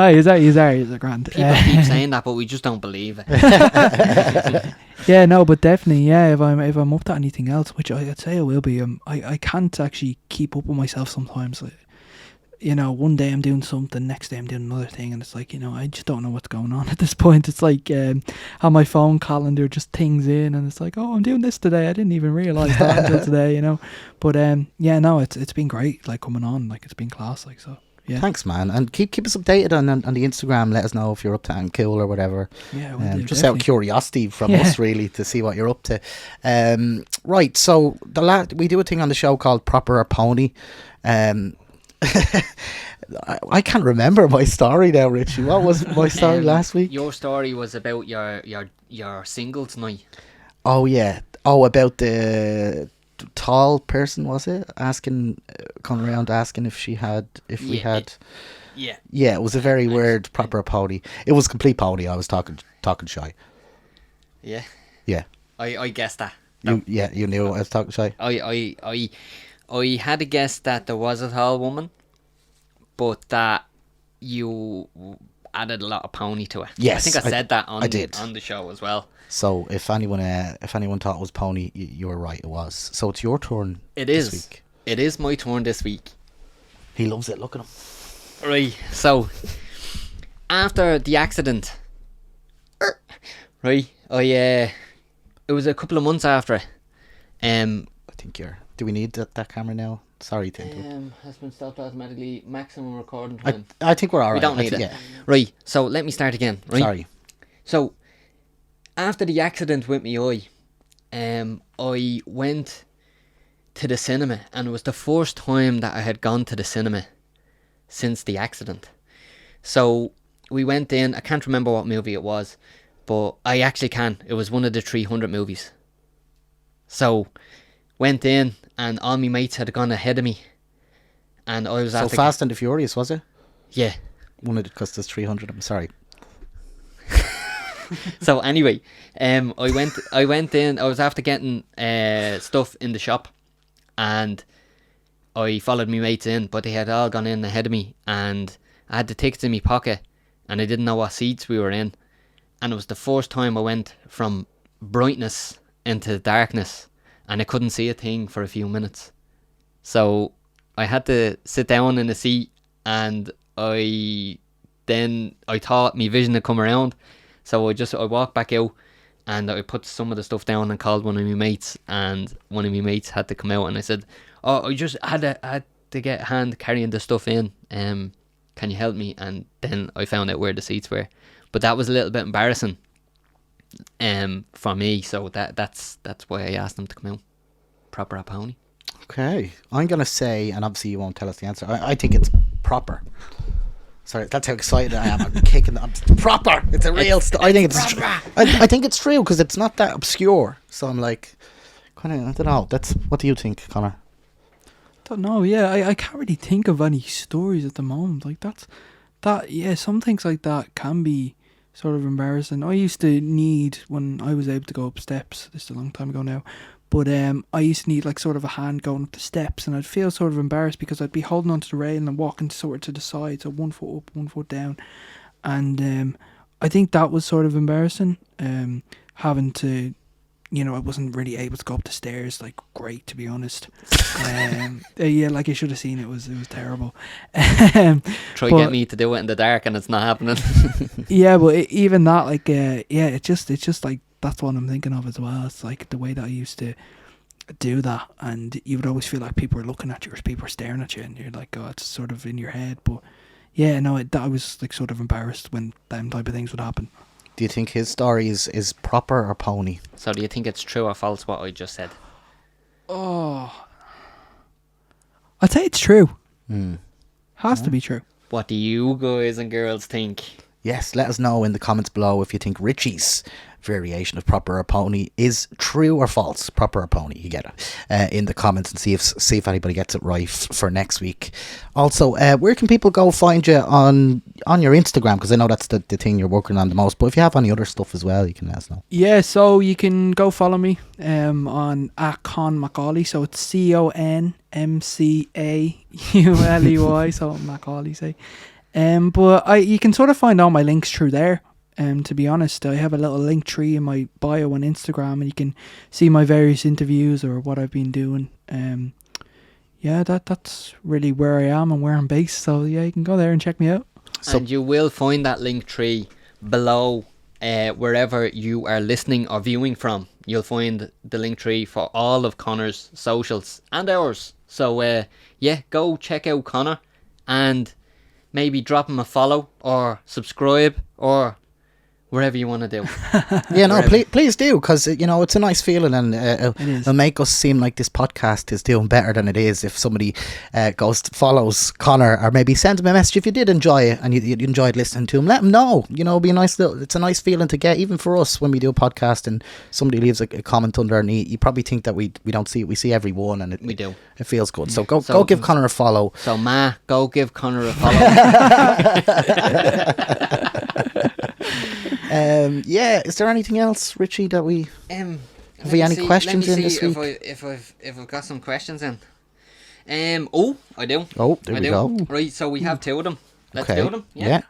you're grand. People keep saying that, but we just don't believe it. Yeah, no, but definitely, yeah, if I'm up to anything else, which I'd say I will be, I can't actually keep up with myself sometimes. Like, one day I'm doing something, next day I'm doing another thing, and it's like, I just don't know what's going on at this point. It's like how my phone calendar just tings in, and it's like, oh, I'm doing this today. I didn't even realise that until today, But yeah, no, it's been great, like, coming on, like, it's been class, like, so. Yeah. Thanks, man, and keep us updated on the Instagram. Let us know if you're up to anything cool or whatever. Yeah, just definitely. Out of curiosity from us, really, to see what you're up to. Right, so we do a thing on the show called Proper or Pony. I can't remember my story now, Richie. What was my story last week? Your story was about your singles night. Oh yeah. Oh, about the tall person, was it? Asking, coming around asking if we had. Yeah. Yeah, it was a very weird proper pony. It was complete pony. I was talking shy. Yeah. Yeah. I guessed that. You knew I was talking shy. I had a guess that there was a tall woman, but that you added a lot of pony to it. Yes, I think I said that on the show as well. So if anyone thought it was pony, you were right. It was. So it's your turn. This week. It is my turn this week. He loves it. Look at him. Right. So after the accident, right? It was a couple of months after. I think you're. Do we need that camera now? Sorry to interrupt. Has been stopped automatically. Maximum recording time. I think we're alright. We don't need it. Yeah. Right. So let me start again. Right. Sorry. So after the accident with me eye, I went to the cinema, and it was the first time that I had gone to the cinema since the accident. So we went in. I can't remember what movie it was, but I actually can. It was one of the 300 movies. So went in, and all my mates had gone ahead of me, and I was so Fast and the Furious, was it? Yeah. One of because there's 300. I'm sorry. So anyway, I went in. I was after getting stuff in the shop, and I followed my mates in, but they had all gone in ahead of me, and I had the tickets in my pocket, and I didn't know what seats we were in, and it was the first time I went from brightness into darkness, and I couldn't see a thing for a few minutes. So I had to sit down in a seat, and I then I thought my vision had come around. So I walked back out and I put some of the stuff down and called one of my mates, and one of my mates had to come out, and I said, oh, I just had to get a hand carrying the stuff in. Can you help me? And then I found out where the seats were. But that was a little bit embarrassing for me, so that's why I asked them to come out. Proper a pony. Okay, I'm gonna say, and obviously you won't tell us the answer. I think it's proper. Sorry, that's how excited I am. I'm kicking. I'm proper. It's a real. I think it's. I think it's true because it's not that obscure. So I'm like, kind of. I don't know. That's. What do you think, Connor? Don't know. Yeah, I can't really think of any stories at the moment. Like that. Yeah, some things like that can be sort of embarrassing. I used to need, when I was able to go up steps. This is a long time ago now. But I used to need like sort of a hand going up the steps, and I'd feel sort of embarrassed because I'd be holding onto the rail and walking sort of to the side, so 1 foot up, 1 foot down, and I think that was sort of embarrassing. Having to, I wasn't really able to go up the stairs like great, to be honest. Yeah, like you should have seen it was terrible. Get me to do it in the dark, and it's not happening. Yeah, but even that, like, it's just like. That's what I'm thinking of as well. It's like the way that I used to do that, and you would always feel like people were looking at you or people were staring at you, and you're like, oh, it's sort of in your head. But yeah, no, I was like sort of embarrassed when them type of things would happen. Do you think his story is proper or pony? So do you think it's true or false what I just said? Oh, I'd say it's true. Has to be true. What do you guys and girls think? Yes, let us know in the comments below if you think Richie's variation of proper or pony is true or false. Proper or pony, you get it in the comments, and see if anybody gets it right for next week. Also, where can people go find you on your Instagram? Because I know that's the thing you're working on the most. But if you have any other stuff as well, you can let us know. Yeah, so you can go follow me on @Con McAuley. So it's CONMCAULEY. So McAuley, say. But you can sort of find all my links through there. To be honest, I have a little link tree in my bio on Instagram, and you can see my various interviews or what I've been doing. Yeah, that's really where I am and where I'm based. So yeah, you can go there and check me out. And you will find that link tree below wherever you are listening or viewing from. You'll find the link tree for all of Connor's socials and ours. So yeah, go check out Connor and maybe drop him a follow or subscribe or wherever you want to do. Yeah, no, please do, because it's a nice feeling, and it'll make us seem like this podcast is doing better than it is if somebody follows Connor, or maybe send him a message if you did enjoy it and you enjoyed listening to him. Let him know. It'll be a nice it's a nice feeling to get, even for us when we do a podcast and somebody leaves a comment underneath. You probably think that we don't see it. We see every one, and we do. It feels good. So go give Connor a follow. So go give Connor a follow. Yeah, is there anything else, Richie, that we have we any questions in this week? If I've got some questions in. I do. Oh, there we go. Right, so we have two of them. Let's do them. Yeah.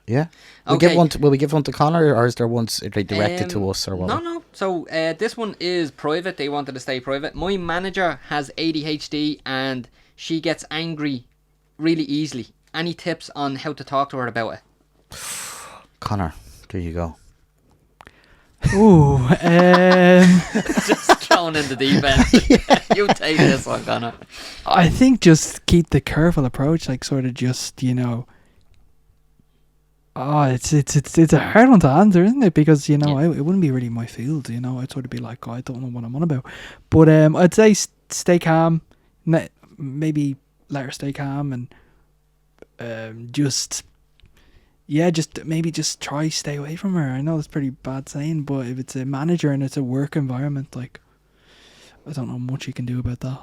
Okay. Will we give one to Connor, or is there ones directed to us, or what? No. So this one is private. They wanted to stay private. My manager has ADHD and she gets angry really easily. Any tips on how to talk to her about it? Connor, there you go. Ooh, just thrown in the deep end. Yeah. You take this one, Connor. I think just keep the careful approach, like sort of just, it's a hard one to answer, isn't it? Because, it wouldn't be really my field, I'd sort of be like, I don't know what I'm on about. But I'd say stay calm, maybe let her stay calm, and just maybe just try stay away from her. I know it's pretty bad saying, but if it's a manager and it's a work environment, like, I don't know much you can do about that.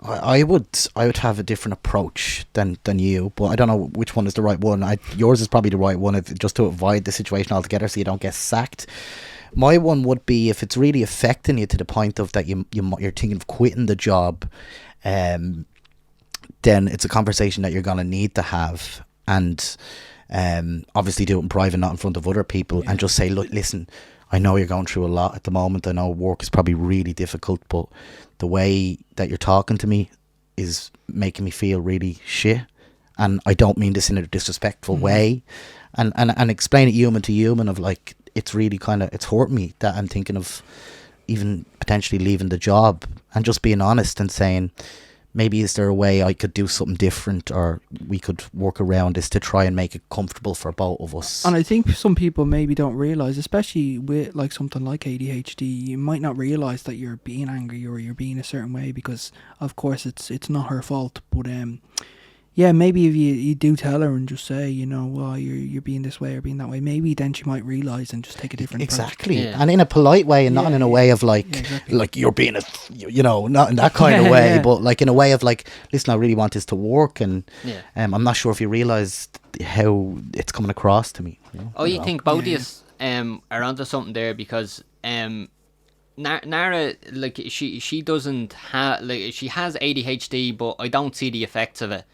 I would have a different approach than you, but I don't know which one is the right one. Yours is probably the right one, just to avoid the situation altogether, so you don't get sacked. My one would be, if it's really affecting you to the point of that you're thinking of quitting the job, then it's a conversation that you're gonna need to have, and obviously do it in private, not in front of other people, and just say, look, listen, I know you're going through a lot at the moment. I know work is probably really difficult, but the way that you're talking to me is making me feel really shit, and I don't mean this in a disrespectful way, and explain it human to human of like, it's really kind of, it's hurt me that I'm thinking of even potentially leaving the job, and just being honest and saying, maybe is there a way I could do something different, or we could work around this to try and make it comfortable for both of us. And I think some people maybe don't realise, especially with like something like ADHD, you might not realise that you're being angry or you're being a certain way, because of course it's not her fault. But yeah, maybe if you do tell her and just say, you know, well, you're being this way or being that way, maybe then she might realise and just take a different approach. Exactly. And in a polite way, and not in a way of like, like you're being a, you know, not in that kind of way, but like in a way of like, listen, I really want this to work, and I'm not sure if you realise how it's coming across to me. You know? Oh, you think both of us are onto something there, because Nara, like, she doesn't have, like, she has ADHD, but I don't see the effects of it.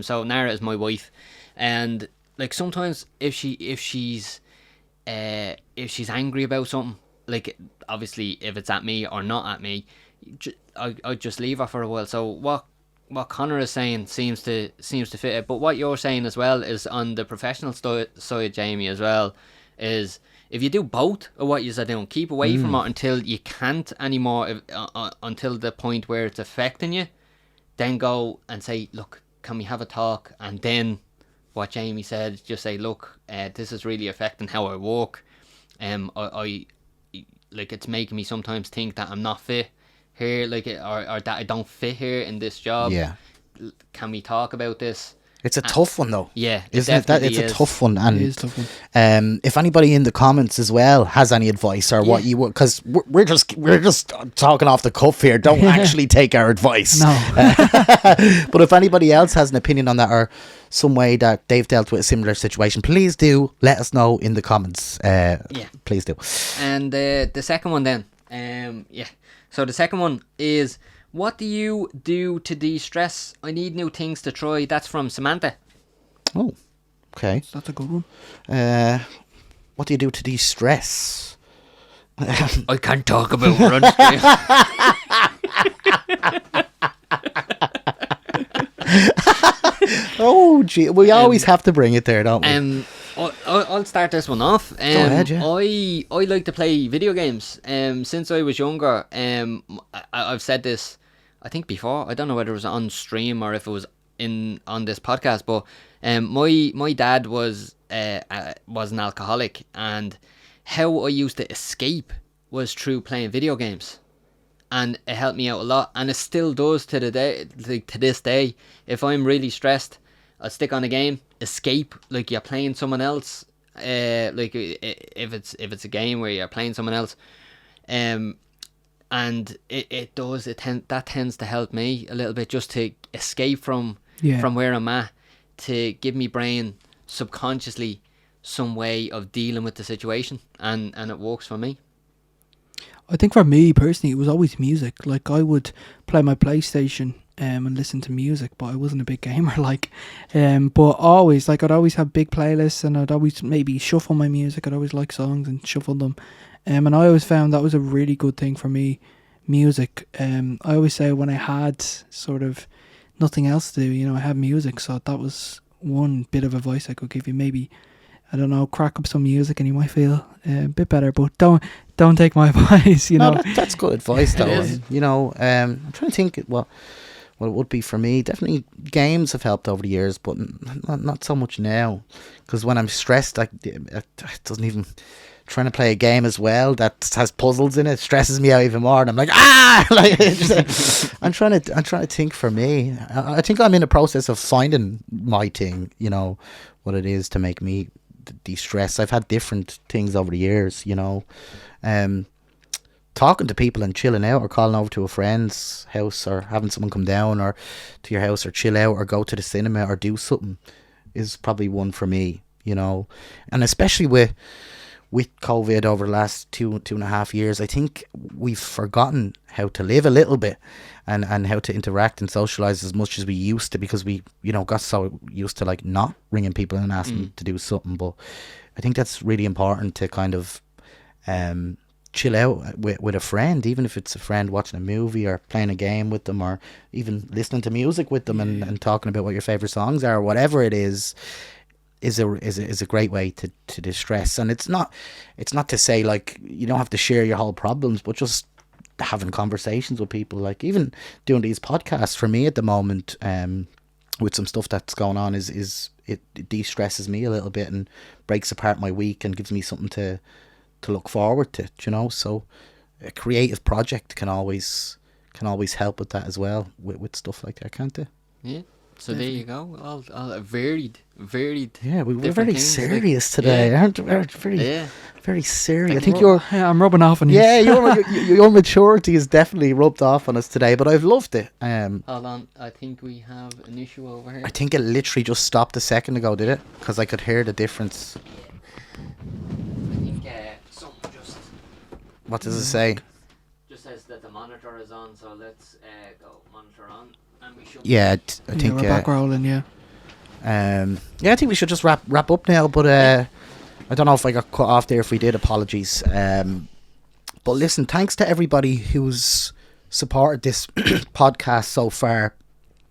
So Nara is my wife, and like sometimes if she's angry about something, like obviously if it's at me or not at me, I just leave her for a while. So what Conor is saying seems to fit it, but what you're saying as well is on the professional side, Jamie, as well, is if you do both of what you're doing, keep away from it until you can't anymore, until the point where it's affecting you, then go and say, look, can we have a talk? And then what Jamie said, just say, look, this is really affecting how I work. I like, it's making me sometimes think that I'm not fit here, like, or that I don't fit here in this job. Yeah. Can we talk about this? It's a tough one though. Yeah, isn't it? That it's a tough one, and It is a tough one. if anybody in the comments as well has any advice or what you would, because we're just talking off the cuff here. Don't actually take our advice. No. But if anybody else has an opinion on that, or some way that they've dealt with a similar situation, please do let us know in the comments. Please do. And the second one then, so the second one is, what do you do to de-stress? I need new things to try. That's from Samantha. Oh, okay. That's a good one. What do you do to de-stress? I can't talk about running. Oh, gee, we always have to bring it there, don't we? I'll start this one off. Go ahead, yeah. I like to play video games. Since I was younger, I've said this, I think before. I don't know whether it was on stream or if it was on this podcast. But my dad was an alcoholic, and how I used to escape was through playing video games, and it helped me out a lot, and it still does to the day, like to this day. If I'm really stressed, I'll stick on a game, escape, like you're playing someone else. Like if it's a game where you're playing someone else, and that tends to help me a little bit, just to escape from where I'm at, to give me brain subconsciously some way of dealing with the situation, and it works for me. I think for me personally, it was always music. Like, I would play my PlayStation and listen to music, but I wasn't a big gamer, like, but always, like, I'd always have big playlists, and I'd always maybe shuffle my music. I'd always like songs and shuffle them, and I always found that was a really good thing for me, music. I always say when I had sort of nothing else to do, you know, I had music, so that was one bit of advice I could give you. Maybe, I don't know, crack up some music and you might feel a bit better, but don't take my advice, you know. No, that's good advice though. And, you know, I'm trying to think what it would be for me. Definitely games have helped over the years, but not so much now, because when I'm stressed, it doesn't even, trying to play a game as well that has puzzles in it stresses me out even more, and I'm like, like, I'm trying to think for me. I think I'm in a process of finding my thing, you know, what it is to make me de-stress. I've had different things over the years, you know, talking to people and chilling out, or calling over to a friend's house, or having someone come down or to your house, or chill out, or go to the cinema, or do something, is probably one for me, you know. And especially with COVID over the last two and a half years, I think we've forgotten how to live a little bit, and how to interact and socialize as much as we used to, because we, you know, got so used to like not ringing people and asking them to do something. But I think that's really important to kind of chill out with a friend, even if it's a friend watching a movie or playing a game with them, or even listening to music with them and talking about what your favorite songs are, or whatever it is a great way to distress. And it's not to say like you don't have to share your whole problems, but just having conversations with people, like even doing these podcasts for me at the moment, with some stuff that's going on, is it de-stresses me a little bit and breaks apart my week and gives me something to look forward to, you know. So a creative project can always help with that as well, with stuff like that, can't it? Yeah. So there you go. All varied. Yeah, we're very things, serious today, aren't we? Very serious. I think I'm rubbing off on you. Yeah, your maturity is definitely rubbed off on us today, but I've loved it. Hold on, I think we have an issue over here. I think it literally just stopped a second ago, did it? Because I could hear the difference. I think something just... What does it say? Just says that the monitor is on, so let's go monitor on. And we should... Yeah, I think... we're back rolling, yeah. I think we should just wrap up now, but I don't know if I got cut off there. If we did, apologies. But listen, thanks to everybody who's supported this podcast so far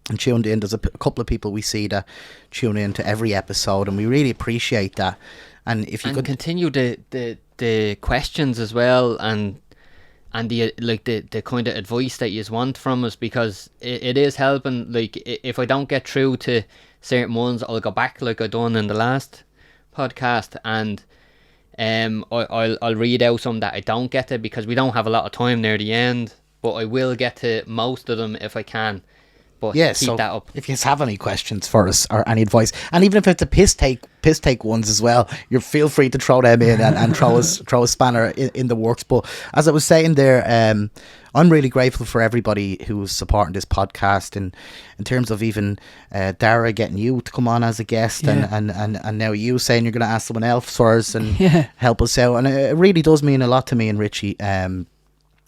and tuned in. There's a couple of people we see that tune in to every episode, and we really appreciate that. And if you could continue the questions as well, and the kind of advice that you want from us, because it is helping. Like, if I don't get through to certain ones, I'll go back like I done in the last podcast, and I'll read out some that I don't get to, because we don't have a lot of time near the end, but I will get to most of them if I can. But yeah, keep so that up. If you have any questions for us or any advice, and even if it's a piss take ones as well, you feel free to throw them in and throw a spanner in the works. But as I was saying there, I'm really grateful for everybody who's supporting this podcast, and in terms of even Dara getting you to come on as a guest, and now you saying you're going to ask someone else for us and help us out, and it really does mean a lot to me and Richie.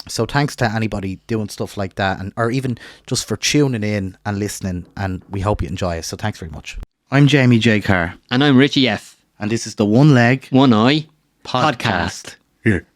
So thanks to anybody doing stuff like that, or even just for tuning in and listening, and we hope you enjoy it. So thanks very much. I'm Jamie Jay Car. And I'm RichieF. And this is the One Leg, One Eye Podcast. Podcast.